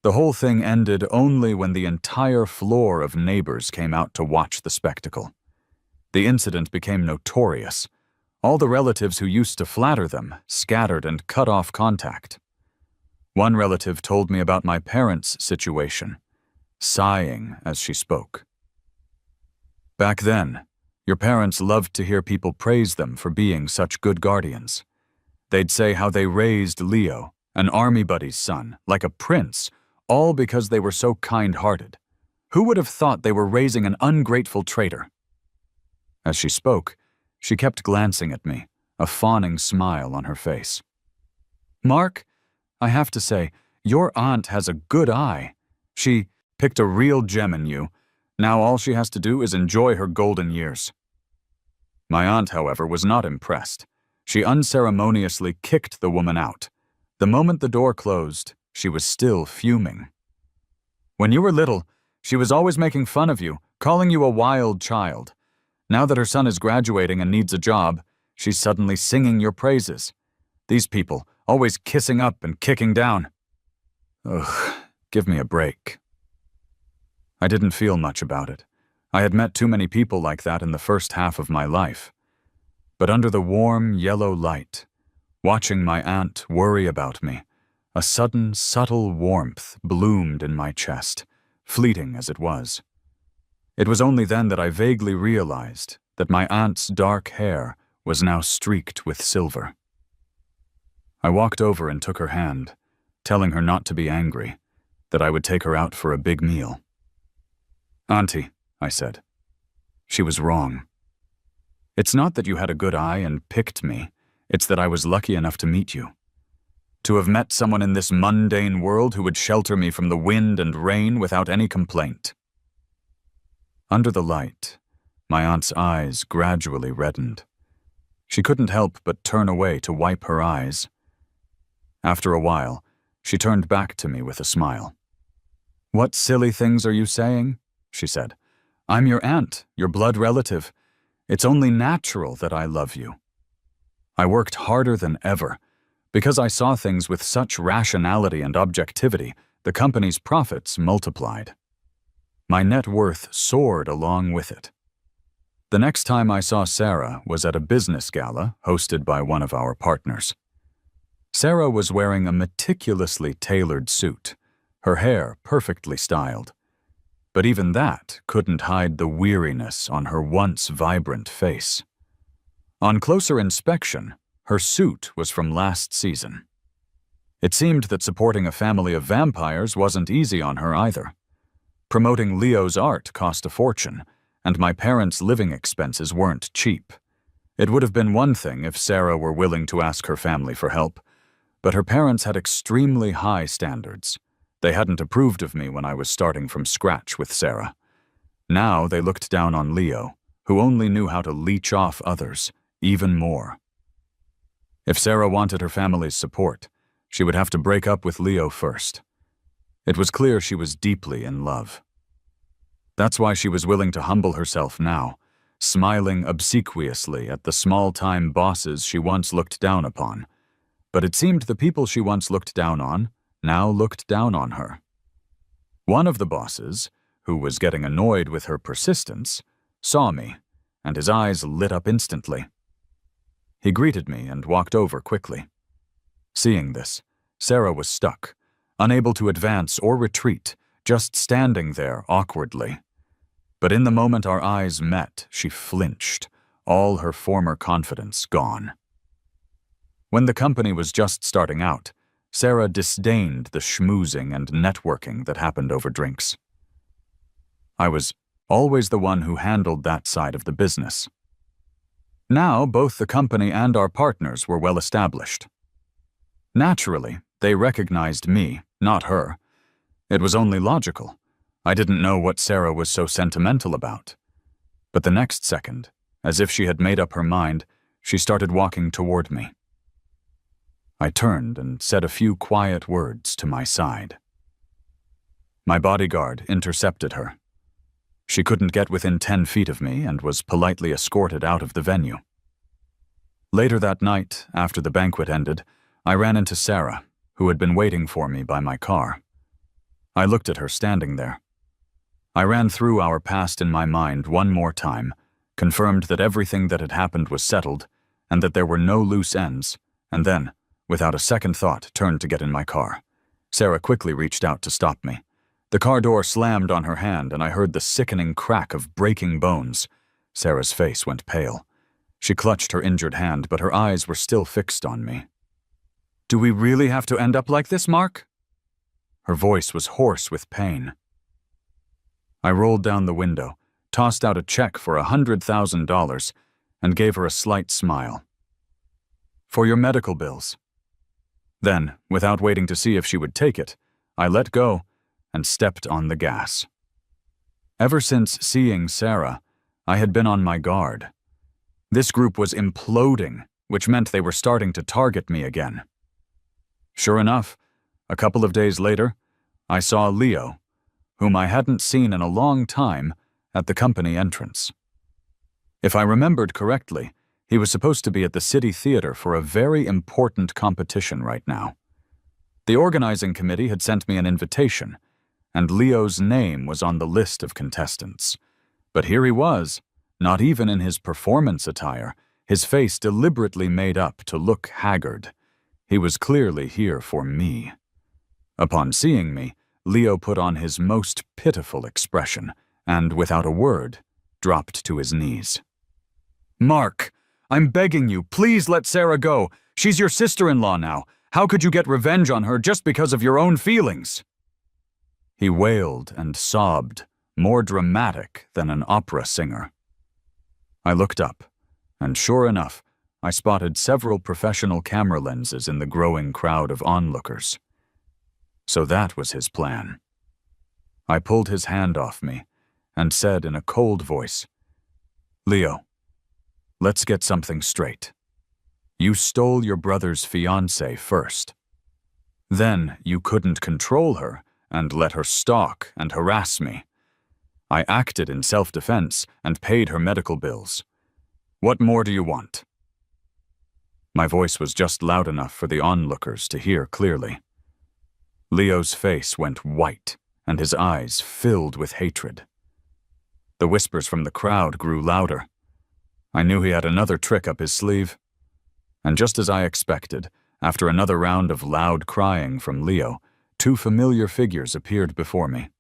The whole thing ended only when the entire floor of neighbors came out to watch the spectacle. The incident became notorious. All the relatives who used to flatter them scattered and cut off contact. One relative told me about my parents' situation, sighing as she spoke. Back then, your parents loved to hear people praise them for being such good guardians. They'd say how they raised Leo, an army buddy's son, like a prince, all because they were so kind-hearted. Who would have thought they were raising an ungrateful traitor? As she spoke, she kept glancing at me, a fawning smile on her face. Mark, I have to say, your aunt has a good eye. She picked a real gem in you. Now all she has to do is enjoy her golden years. My aunt, however, was not impressed. She unceremoniously kicked the woman out. The moment the door closed, she was still fuming. When you were little, she was always making fun of you, calling you a wild child. Now that her son is graduating and needs a job, she's suddenly singing your praises. These people, always kissing up and kicking down. Ugh, give me a break. I didn't feel much about it. I had met too many people like that in the first half of my life. But under the warm, yellow light, watching my aunt worry about me, a sudden, subtle warmth bloomed in my chest, fleeting as it was. It was only then that I vaguely realized that my aunt's dark hair was now streaked with silver. I walked over and took her hand, telling her not to be angry, that I would take her out for a big meal. Auntie, I said. She was wrong. It's not that you had a good eye and picked me, it's that I was lucky enough to meet you. To have met someone in this mundane world who would shelter me from the wind and rain without any complaint. Under the light, my aunt's eyes gradually reddened. She couldn't help but turn away to wipe her eyes. After a while, she turned back to me with a smile. What silly things are you saying? She said. I'm your aunt, your blood relative. It's only natural that I love you. I worked harder than ever. Because I saw things with such rationality and objectivity, the company's profits multiplied. My net worth soared along with it. The next time I saw Sarah was at a business gala hosted by one of our partners. Sarah was wearing a meticulously tailored suit, her hair perfectly styled. But even that couldn't hide the weariness on her once vibrant face. On closer inspection, her suit was from last season. It seemed that supporting a family of vampires wasn't easy on her either. Promoting Leo's art cost a fortune, and my parents' living expenses weren't cheap. It would have been one thing if Sarah were willing to ask her family for help, but her parents had extremely high standards. They hadn't approved of me when I was starting from scratch with Sarah. Now they looked down on Leo, who only knew how to leech off others, even more. If Sarah wanted her family's support, she would have to break up with Leo first. It was clear she was deeply in love. That's why she was willing to humble herself now, smiling obsequiously at the small-time bosses she once looked down upon. But it seemed the people she once looked down on now looked down on her. One of the bosses, who was getting annoyed with her persistence, saw me, and his eyes lit up instantly. He greeted me and walked over quickly. Seeing this, Sarah was stuck, unable to advance or retreat, just standing there awkwardly. But in the moment our eyes met, she flinched, all her former confidence gone. When the company was just starting out, Sarah disdained the schmoozing and networking that happened over drinks. I was always the one who handled that side of the business. Now both the company and our partners were well established. Naturally, they recognized me, not her. It was only logical. I didn't know what Sarah was so sentimental about. But the next second, as if she had made up her mind, she started walking toward me. I turned and said a few quiet words to my side. My bodyguard intercepted her. She couldn't get within 10 feet of me and was politely escorted out of the venue. Later that night, after the banquet ended, I ran into Sarah, who had been waiting for me by my car. I looked at her standing there. I ran through our past in my mind one more time, confirmed that everything that had happened was settled, and that there were no loose ends, and then, without a second thought, turned to get in my car. Sarah quickly reached out to stop me. The car door slammed on her hand, and I heard the sickening crack of breaking bones. Sarah's face went pale. She clutched her injured hand, but her eyes were still fixed on me. "Do we really have to end up like this, Mark?" Her voice was hoarse with pain. I rolled down the window, tossed out a check for $100,000, and gave her a slight smile. "For your medical bills." Then, without waiting to see if she would take it, I let go and stepped on the gas. Ever since seeing Sarah, I had been on my guard. This group was imploding, which meant they were starting to target me again. Sure enough, a couple of days later, I saw Leo, whom I hadn't seen in a long time, at the company entrance. If I remembered correctly, he was supposed to be at the City Theater for a very important competition right now. The organizing committee had sent me an invitation, and Leo's name was on the list of contestants. But here he was, not even in his performance attire, his face deliberately made up to look haggard. He was clearly here for me. Upon seeing me, Leo put on his most pitiful expression and, without a word, dropped to his knees. "Mark, I'm begging you, please let Sarah go. She's your sister-in-law now. How could you get revenge on her just because of your own feelings?" He wailed and sobbed, more dramatic than an opera singer. I looked up, and sure enough, I spotted several professional camera lenses in the growing crowd of onlookers. So that was his plan. I pulled his hand off me and said in a cold voice, "Leo, let's get something straight. You stole your brother's fiancée first. Then you couldn't control her and let her stalk and harass me. I acted in self-defense and paid her medical bills. What more do you want?" My voice was just loud enough for the onlookers to hear clearly. Leo's face went white, and his eyes filled with hatred. The whispers from the crowd grew louder. I knew he had another trick up his sleeve. And just as I expected, after another round of loud crying from Leo, two familiar figures appeared before me.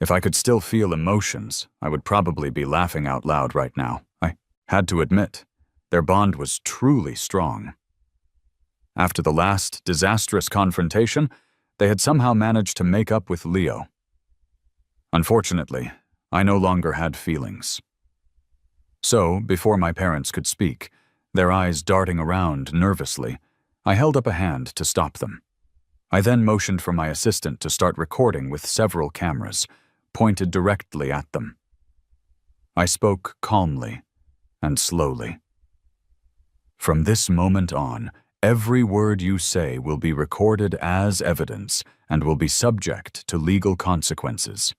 If I could still feel emotions, I would probably be laughing out loud right now. I had to admit, their bond was truly strong. After the last disastrous confrontation, they had somehow managed to make up with Leo. Unfortunately, I no longer had feelings. So, before my parents could speak, their eyes darting around nervously, I held up a hand to stop them. I then motioned for my assistant to start recording with several cameras, pointed directly at them. I spoke calmly and slowly. "From this moment on, every word you say will be recorded as evidence and will be subject to legal consequences.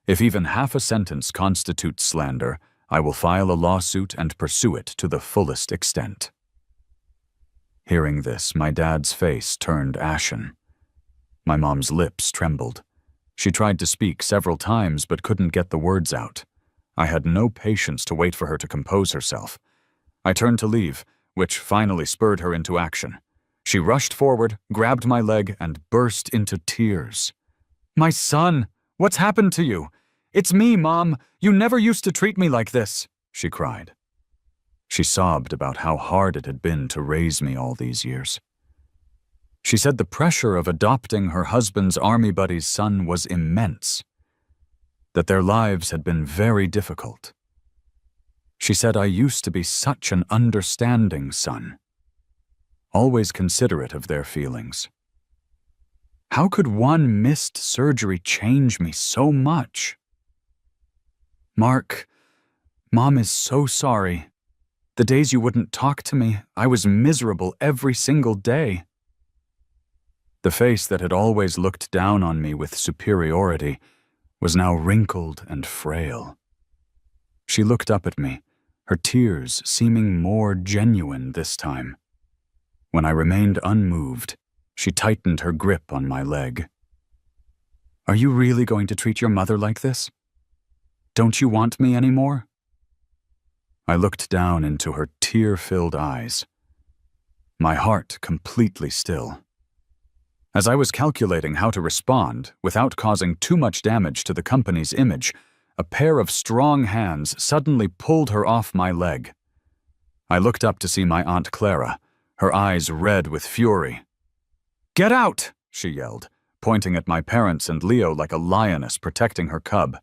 If even half a sentence constitutes slander, I will file a lawsuit and pursue it to the fullest extent." Hearing this, my dad's face turned ashen. My mom's lips trembled. She tried to speak several times but couldn't get the words out. I had no patience to wait for her to compose herself. I turned to leave, which finally spurred her into action. She rushed forward, grabbed my leg, and burst into tears. "My son, what's happened to you? It's me, Mom. You never used to treat me like this," she cried. She sobbed about how hard it had been to raise me all these years. She said the pressure of adopting her husband's army buddy's son was immense, that their lives had been very difficult. She said I used to be such an understanding son, always considerate of their feelings. How could one missed surgery change me so much? "Mark, Mom is so sorry. The days you wouldn't talk to me, I was miserable every single day." The face that had always looked down on me with superiority was now wrinkled and frail. She looked up at me, her tears seeming more genuine this time. When I remained unmoved, she tightened her grip on my leg. "Are you really going to treat your mother like this? Don't you want me anymore?" I looked down into her tear-filled eyes, my heart completely still. As I was calculating how to respond without causing too much damage to the company's image, a pair of strong hands suddenly pulled her off my leg. I looked up to see my Aunt Clara, her eyes red with fury. "Get out!" she yelled, pointing at my parents and Leo like a lioness protecting her cub.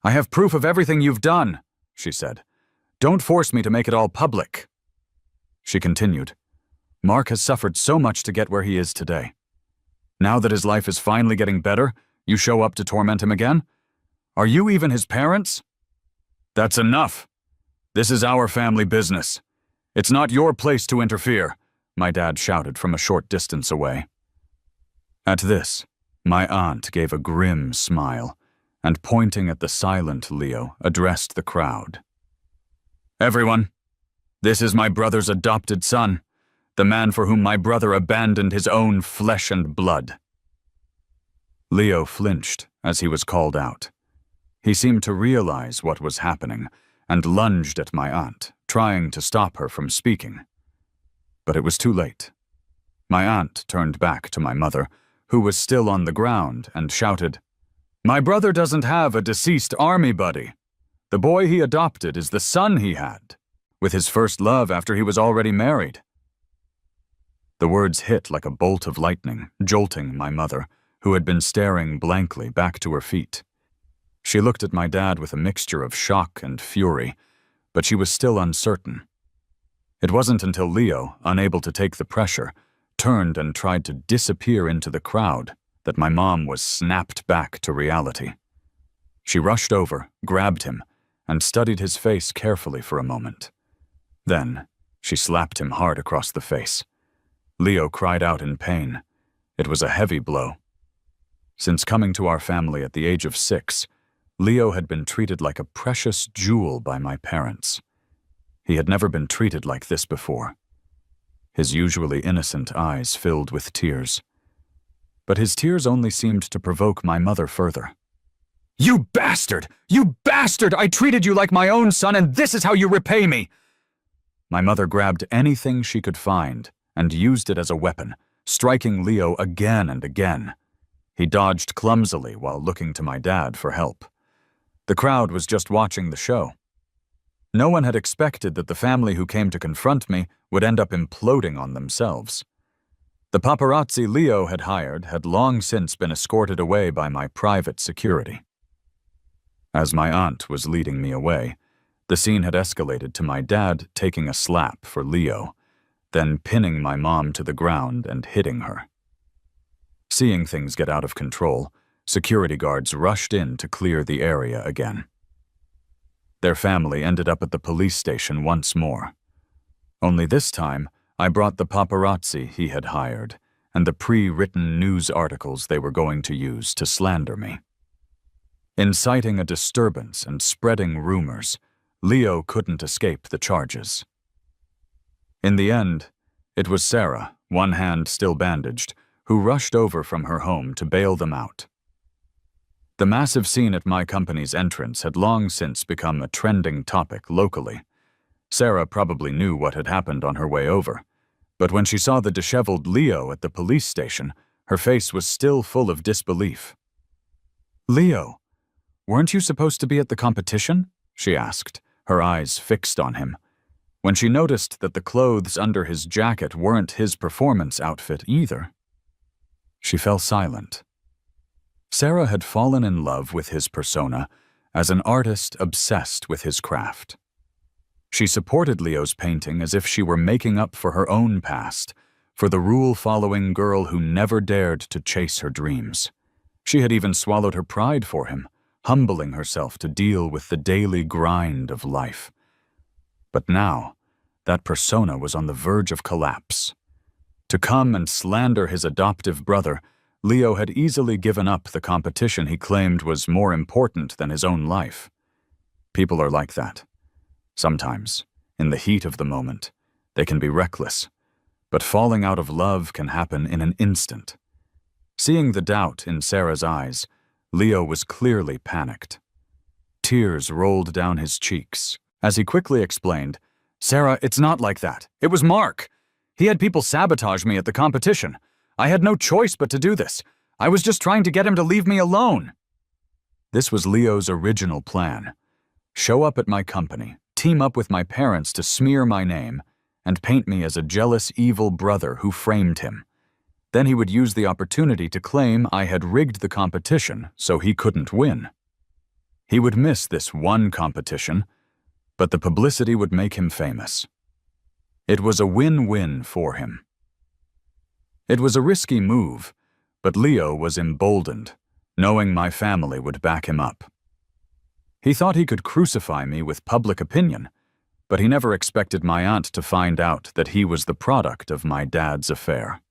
"I have proof of everything you've done," she said. "Don't force me to make it all public." She continued, "Mark has suffered so much to get where he is today. Now that his life is finally getting better, you show up to torment him again? Are you even his parents? That's enough. This is our family business. It's not your place to interfere," my dad shouted from a short distance away. At this, my aunt gave a grim smile and, pointing at the silent Leo, addressed the crowd. "Everyone, this is my brother's adopted son, the man for whom my brother abandoned his own flesh and blood." Leo flinched as he was called out. He seemed to realize what was happening and lunged at my aunt, trying to stop her from speaking. But it was too late. My aunt turned back to my mother, who was still on the ground, and shouted, "My brother doesn't have a deceased army buddy. The boy he adopted is the son he had, with his first love after he was already married." The words hit like a bolt of lightning, jolting my mother, who had been staring blankly, back to her feet. She looked at my dad with a mixture of shock and fury, but she was still uncertain. It wasn't until Leo, unable to take the pressure, turned and tried to disappear into the crowd that my mom was snapped back to reality. She rushed over, grabbed him, and studied his face carefully for a moment. Then, she slapped him hard across the face. Leo cried out in pain. It was a heavy blow. Since coming to our family at the age of 6, Leo had been treated like a precious jewel by my parents. He had never been treated like this before. His usually innocent eyes filled with tears. But his tears only seemed to provoke my mother further. "You bastard! You bastard! I treated you like my own son, and this is how you repay me!" My mother grabbed anything she could find and used it as a weapon, striking Leo again and again. He dodged clumsily while looking to my dad for help. The crowd was just watching the show. No one had expected that the family who came to confront me would end up imploding on themselves. The paparazzi Leo had hired had long since been escorted away by my private security. As my aunt was leading me away, the scene had escalated to my dad taking a slap for Leo, then pinning my mom to the ground and hitting her. Seeing things get out of control, security guards rushed in to clear the area again. Their family ended up at the police station once more. Only this time, I brought the paparazzi he had hired and the pre-written news articles they were going to use to slander me. Inciting a disturbance and spreading rumors, Leo couldn't escape the charges. In the end, it was Sarah, one hand still bandaged, who rushed over from her home to bail them out. The massive scene at my company's entrance had long since become a trending topic locally. Sarah probably knew what had happened on her way over, but when she saw the disheveled Leo at the police station, her face was still full of disbelief. "Leo, weren't you supposed to be at the competition?" she asked, her eyes fixed on him. When she noticed that the clothes under his jacket weren't his performance outfit either, she fell silent. Sarah had fallen in love with his persona as an artist obsessed with his craft. She supported Leo's painting as if she were making up for her own past, for the rule-following girl who never dared to chase her dreams. She had even swallowed her pride for him, humbling herself to deal with the daily grind of life. But now, that persona was on the verge of collapse. To come and slander his adoptive brother, Leo had easily given up the competition he claimed was more important than his own life. People are like that. Sometimes, in the heat of the moment, they can be reckless, but falling out of love can happen in an instant. Seeing the doubt in Sarah's eyes, Leo was clearly panicked. Tears rolled down his cheeks as he quickly explained, "Sarah, it's not like that. It was Mark. He had people sabotage me at the competition. I had no choice but to do this. I was just trying to get him to leave me alone." This was Leo's original plan. Show up at my company, team up with my parents to smear my name, and paint me as a jealous, evil brother who framed him. Then he would use the opportunity to claim I had rigged the competition so he couldn't win. He would miss this one competition, but the publicity would make him famous. It was a win-win for him. It was a risky move, but Leo was emboldened, knowing my family would back him up. He thought he could crucify me with public opinion, but he never expected my aunt to find out that he was the product of my dad's affair.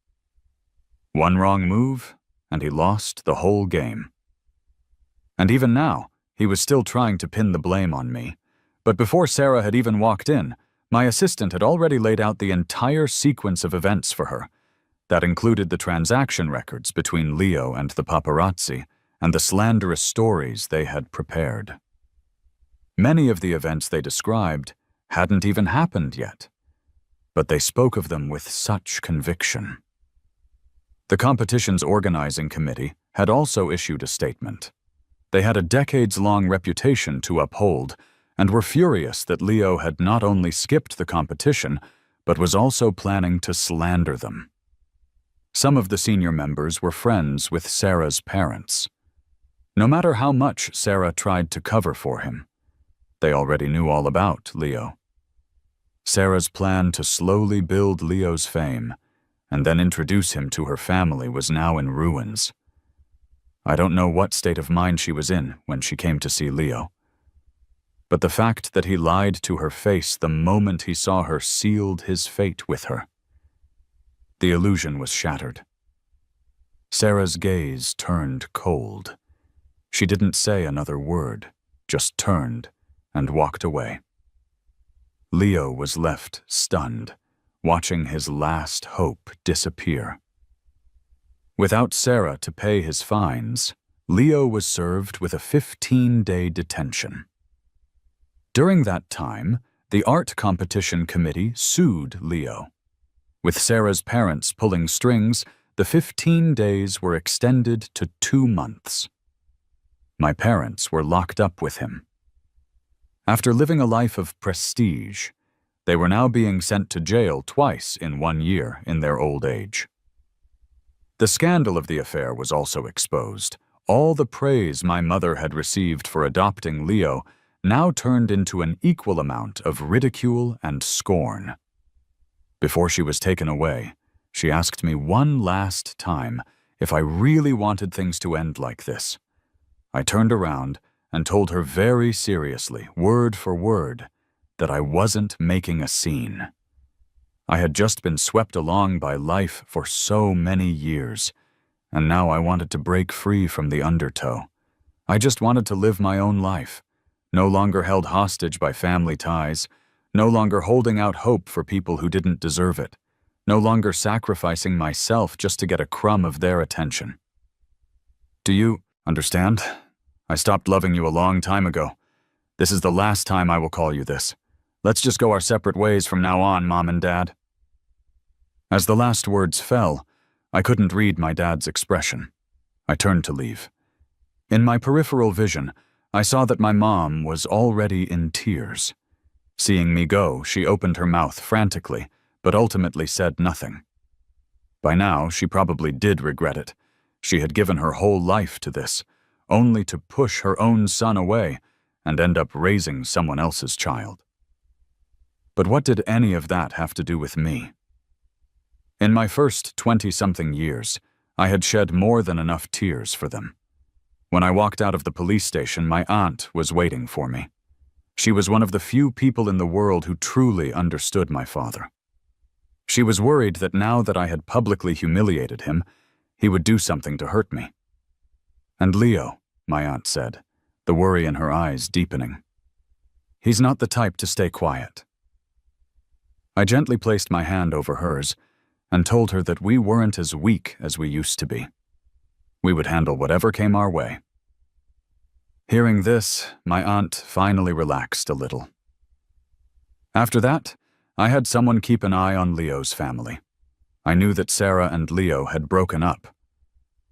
One wrong move, and he lost the whole game. And even now, he was still trying to pin the blame on me. But before Sarah had even walked in, my assistant had already laid out the entire sequence of events for her. That included the transaction records between Leo and the paparazzi and the slanderous stories they had prepared. Many of the events they described hadn't even happened yet, but they spoke of them with such conviction. The competition's organizing committee had also issued a statement. They had a decades-long reputation to uphold and were furious that Leo had not only skipped the competition, but was also planning to slander them. Some of the senior members were friends with Sarah's parents. No matter how much Sarah tried to cover for him, they already knew all about Leo. Sarah's plan to slowly build Leo's fame and then introduce him to her family was now in ruins. I don't know what state of mind she was in when she came to see Leo, but the fact that he lied to her face the moment he saw her sealed his fate with her. The illusion was shattered. Sarah's gaze turned cold. She didn't say another word, just turned and walked away. Leo was left stunned, watching his last hope disappear. Without Sarah to pay his fines, Leo was served with a 15-day detention. During that time, the art competition committee sued Leo. With Sarah's parents pulling strings, the 15 days were extended to 2 months. My parents were locked up with him. After living a life of prestige, they were now being sent to jail twice in 1 year in their old age. The scandal of the affair was also exposed. All the praise my mother had received for adopting Leo now turned into an equal amount of ridicule and scorn. Before she was taken away, she asked me one last time if I really wanted things to end like this. I turned around and told her very seriously, word for word, that I wasn't making a scene. I had just been swept along by life for so many years, and now I wanted to break free from the undertow. I just wanted to live my own life, no longer held hostage by family ties, no longer holding out hope for people who didn't deserve it, no longer sacrificing myself just to get a crumb of their attention. Do you understand? I stopped loving you a long time ago. This is the last time I will call you this. Let's just go our separate ways from now on, Mom and Dad. As the last words fell, I couldn't read my dad's expression. I turned to leave. In my peripheral vision, I saw that my mom was already in tears. Seeing me go, she opened her mouth frantically, but ultimately said nothing. By now, she probably did regret it. She had given her whole life to this, only to push her own son away and end up raising someone else's child. But what did any of that have to do with me? In my first 20-something years, I had shed more than enough tears for them. When I walked out of the police station, my aunt was waiting for me. She was one of the few people in the world who truly understood my father. She was worried that now that I had publicly humiliated him, he would do something to hurt me. And Leo, my aunt said, the worry in her eyes deepening. He's not the type to stay quiet. I gently placed my hand over hers and told her that we weren't as weak as we used to be. We would handle whatever came our way. Hearing this, my aunt finally relaxed a little. After that, I had someone keep an eye on Leo's family. I knew that Sarah and Leo had broken up.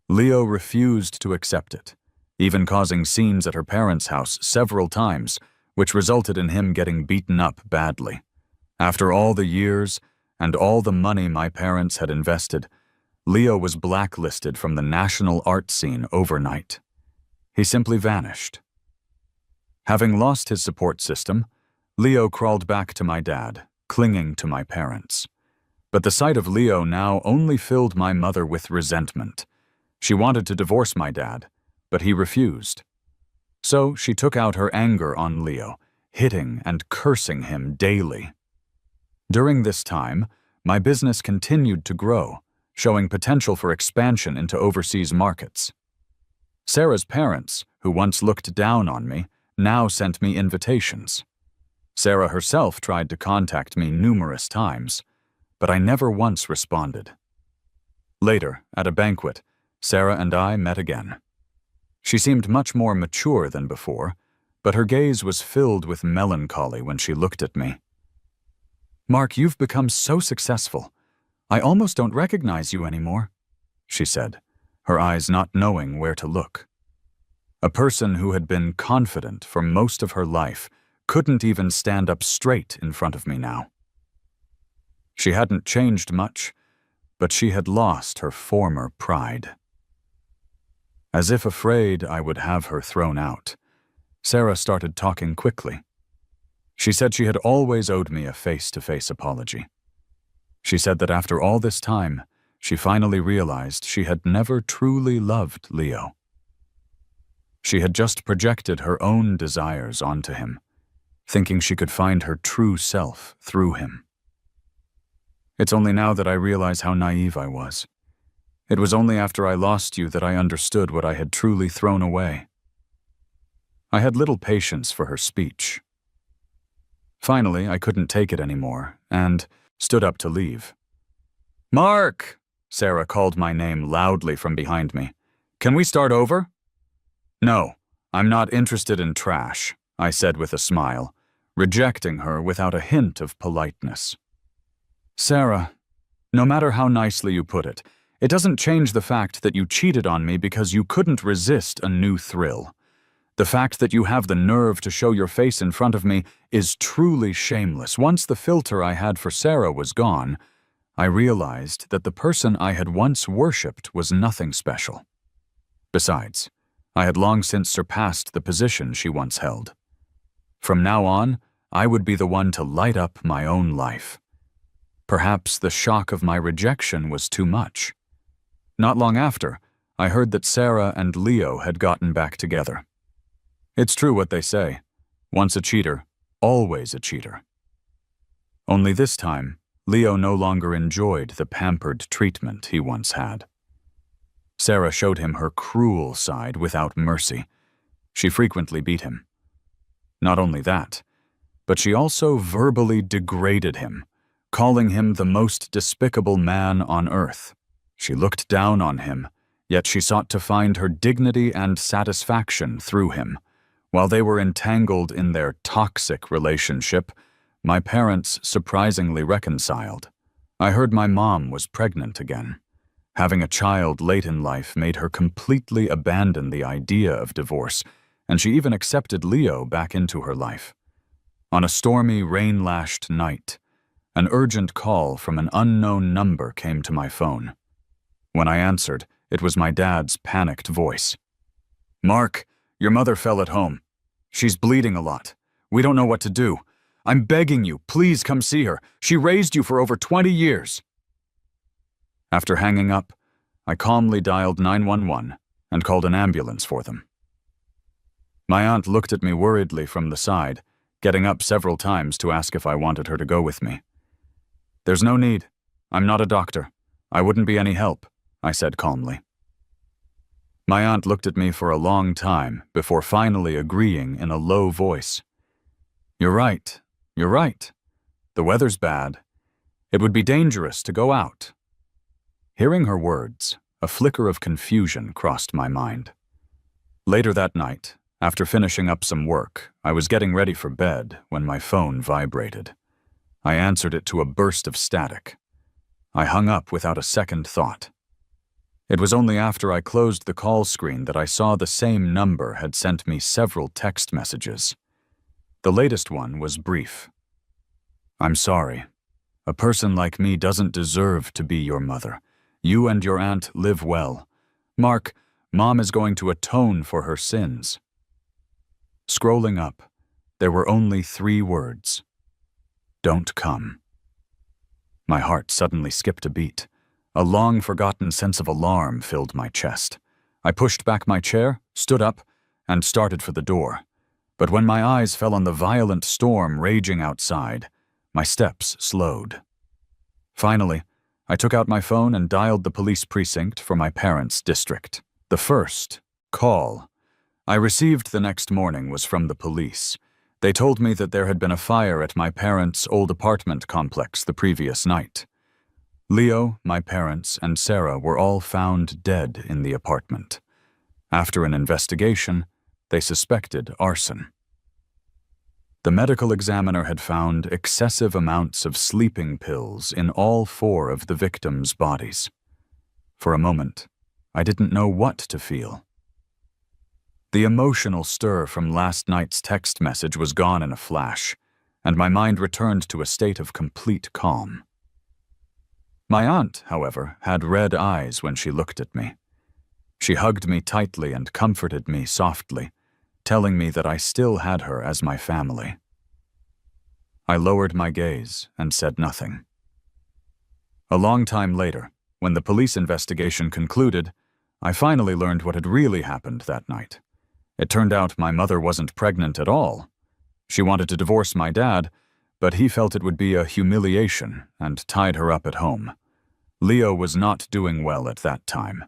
Leo refused to accept it, even causing scenes at her parents' house several times, which resulted in him getting beaten up badly. After all the years and all the money my parents had invested, Leo was blacklisted from the national art scene overnight. He simply vanished. Having lost his support system, Leo crawled back to my dad, clinging to my parents. But the sight of Leo now only filled my mother with resentment. She wanted to divorce my dad, but he refused. So she took out her anger on Leo, hitting and cursing him daily. During this time, my business continued to grow, showing potential for expansion into overseas markets. Sarah's parents, who once looked down on me, now sent me invitations. Sarah herself tried to contact me numerous times, but I never once responded. Later, at a banquet, Sarah and I met again. She seemed much more mature than before, but her gaze was filled with melancholy when she looked at me. "Mark, you've become so successful. I almost don't recognize you anymore," she said, her eyes not knowing where to look. A person who had been confident for most of her life couldn't even stand up straight in front of me now. She hadn't changed much, but she had lost her former pride. As if afraid I would have her thrown out, Sarah started talking quickly. She said she had always owed me a face-to-face apology. She said that after all this time, she finally realized she had never truly loved Leo. She had just projected her own desires onto him, thinking she could find her true self through him. It's only now that I realize how naive I was. It was only after I lost you that I understood what I had truly thrown away. I had little patience for her speech. Finally, I couldn't take it anymore and stood up to leave. "Mark!" Sarah called my name loudly from behind me. "Can we start over?" "No, I'm not interested in trash," I said with a smile, rejecting her without a hint of politeness. "Sarah, no matter how nicely you put it, it doesn't change the fact that you cheated on me because you couldn't resist a new thrill. The fact that you have the nerve to show your face in front of me is truly shameless. Once the filter I had for Sarah was gone, I realized that the person I had once worshipped was nothing special. Besides, I had long since surpassed the position she once held. From now on, I would be the one to light up my own life. Perhaps the shock of my rejection was too much. Not long after, I heard that Sarah and Leo had gotten back together. It's true what they say. Once a cheater, always a cheater. Only this time, Leo no longer enjoyed the pampered treatment he once had. Sarah showed him her cruel side without mercy. She frequently beat him. Not only that, but she also verbally degraded him, calling him the most despicable man on earth. She looked down on him, yet she sought to find her dignity and satisfaction through him. While they were entangled in their toxic relationship, my parents surprisingly reconciled. I heard my mom was pregnant again. Having a child late in life made her completely abandon the idea of divorce, and she even accepted Leo back into her life. On a stormy, rain-lashed night, an urgent call from an unknown number came to my phone. When I answered, it was my dad's panicked voice. "Mark, your mother fell at home. She's bleeding a lot. We don't know what to do. I'm begging you, please come see her. She raised you for over 20 years. After hanging up, I calmly dialed 911 and called an ambulance for them. My aunt looked at me worriedly from the side, getting up several times to ask if I wanted her to go with me. "There's no need. I'm not a doctor. I wouldn't be any help," I said calmly. My aunt looked at me for a long time before finally agreeing in a low voice. You're right. The weather's bad. It would be dangerous to go out." Hearing her words, a flicker of confusion crossed my mind. Later that night, after finishing up some work, I was getting ready for bed when my phone vibrated. I answered it to a burst of static. I hung up without a second thought. It was only after I closed the call screen that I saw the same number had sent me several text messages. The latest one was brief. "I'm sorry. A person like me doesn't deserve to be your mother. You and your aunt live well. Mark, Mom is going to atone for her sins." Scrolling up, there were only 3 words. "Don't come." My heart suddenly skipped a beat. A long-forgotten sense of alarm filled my chest. I pushed back my chair, stood up, and started for the door. But when my eyes fell on the violent storm raging outside, my steps slowed. Finally, I took out my phone and dialed the police precinct for my parents' district. The first call I received the next morning was from the police. They told me that there had been a fire at my parents' old apartment complex the previous night. Leo, my parents, and Sarah were all found dead in the apartment. After an investigation, they suspected arson. The medical examiner had found excessive amounts of sleeping pills in all 4 of the victims' bodies. For a moment, I didn't know what to feel. The emotional stir from last night's text message was gone in a flash, and my mind returned to a state of complete calm. My aunt, however, had red eyes when she looked at me. She hugged me tightly and comforted me softly, telling me that I still had her as my family. I lowered my gaze and said nothing. A long time later, when the police investigation concluded, I finally learned what had really happened that night. It turned out my mother wasn't pregnant at all. She wanted to divorce my dad, but he felt it would be a humiliation and tied her up at home. Leo was not doing well at that time.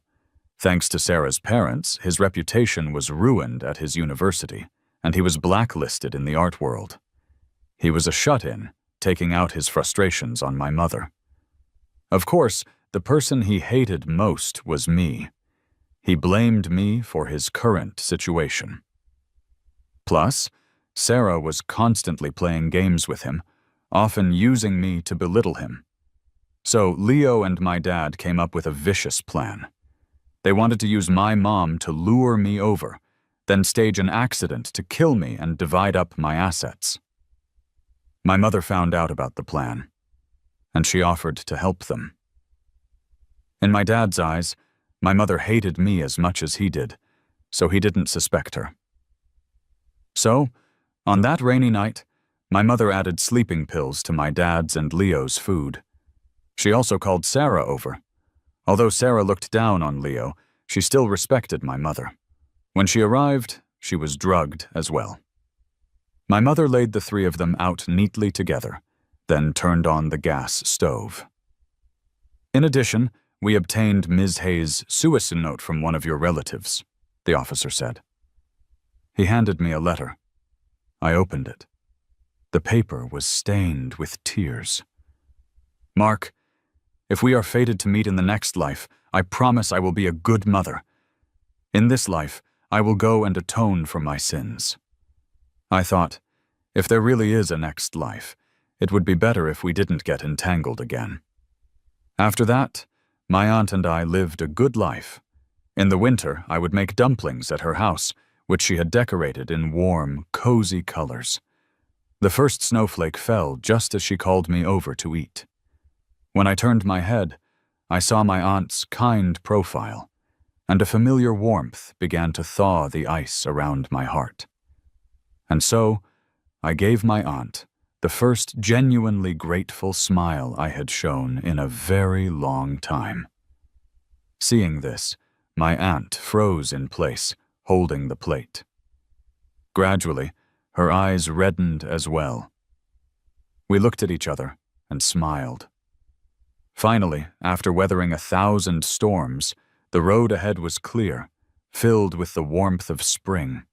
Thanks to Sarah's parents, his reputation was ruined at his university, and he was blacklisted in the art world. He was a shut-in, taking out his frustrations on my mother. Of course, the person he hated most was me. He blamed me for his current situation. Plus, Sarah was constantly playing games with him, often using me to belittle him. So Leo and my dad came up with a vicious plan. They wanted to use my mom to lure me over, then stage an accident to kill me and divide up my assets. My mother found out about the plan, and she offered to help them. In my dad's eyes, my mother hated me as much as he did, so he didn't suspect her. So, on that rainy night, my mother added sleeping pills to my dad's and Leo's food. She also called Sarah over. Although Sarah looked down on Leo, she still respected my mother. When she arrived, she was drugged as well. My mother laid the 3 of them out neatly together, then turned on the gas stove. In addition, we obtained Ms. Hayes' suicide note from one of your relatives, the officer said. He handed me a letter. I opened it. The paper was stained with tears. "Mark, if we are fated to meet in the next life, I promise I will be a good mother. In this life, I will go and atone for my sins." I thought, if there really is a next life, it would be better if we didn't get entangled again. After that, my aunt and I lived a good life. In the winter, I would make dumplings at her house, which she had decorated in warm, cozy colors. The first snowflake fell just as she called me over to eat. When I turned my head, I saw my aunt's kind profile, and a familiar warmth began to thaw the ice around my heart. And so, I gave my aunt the first genuinely grateful smile I had shown in a very long time. Seeing this, my aunt froze in place, holding the plate. Gradually, her eyes reddened as well. We looked at each other and smiled. Finally, after weathering 1,000 storms, the road ahead was clear, filled with the warmth of spring.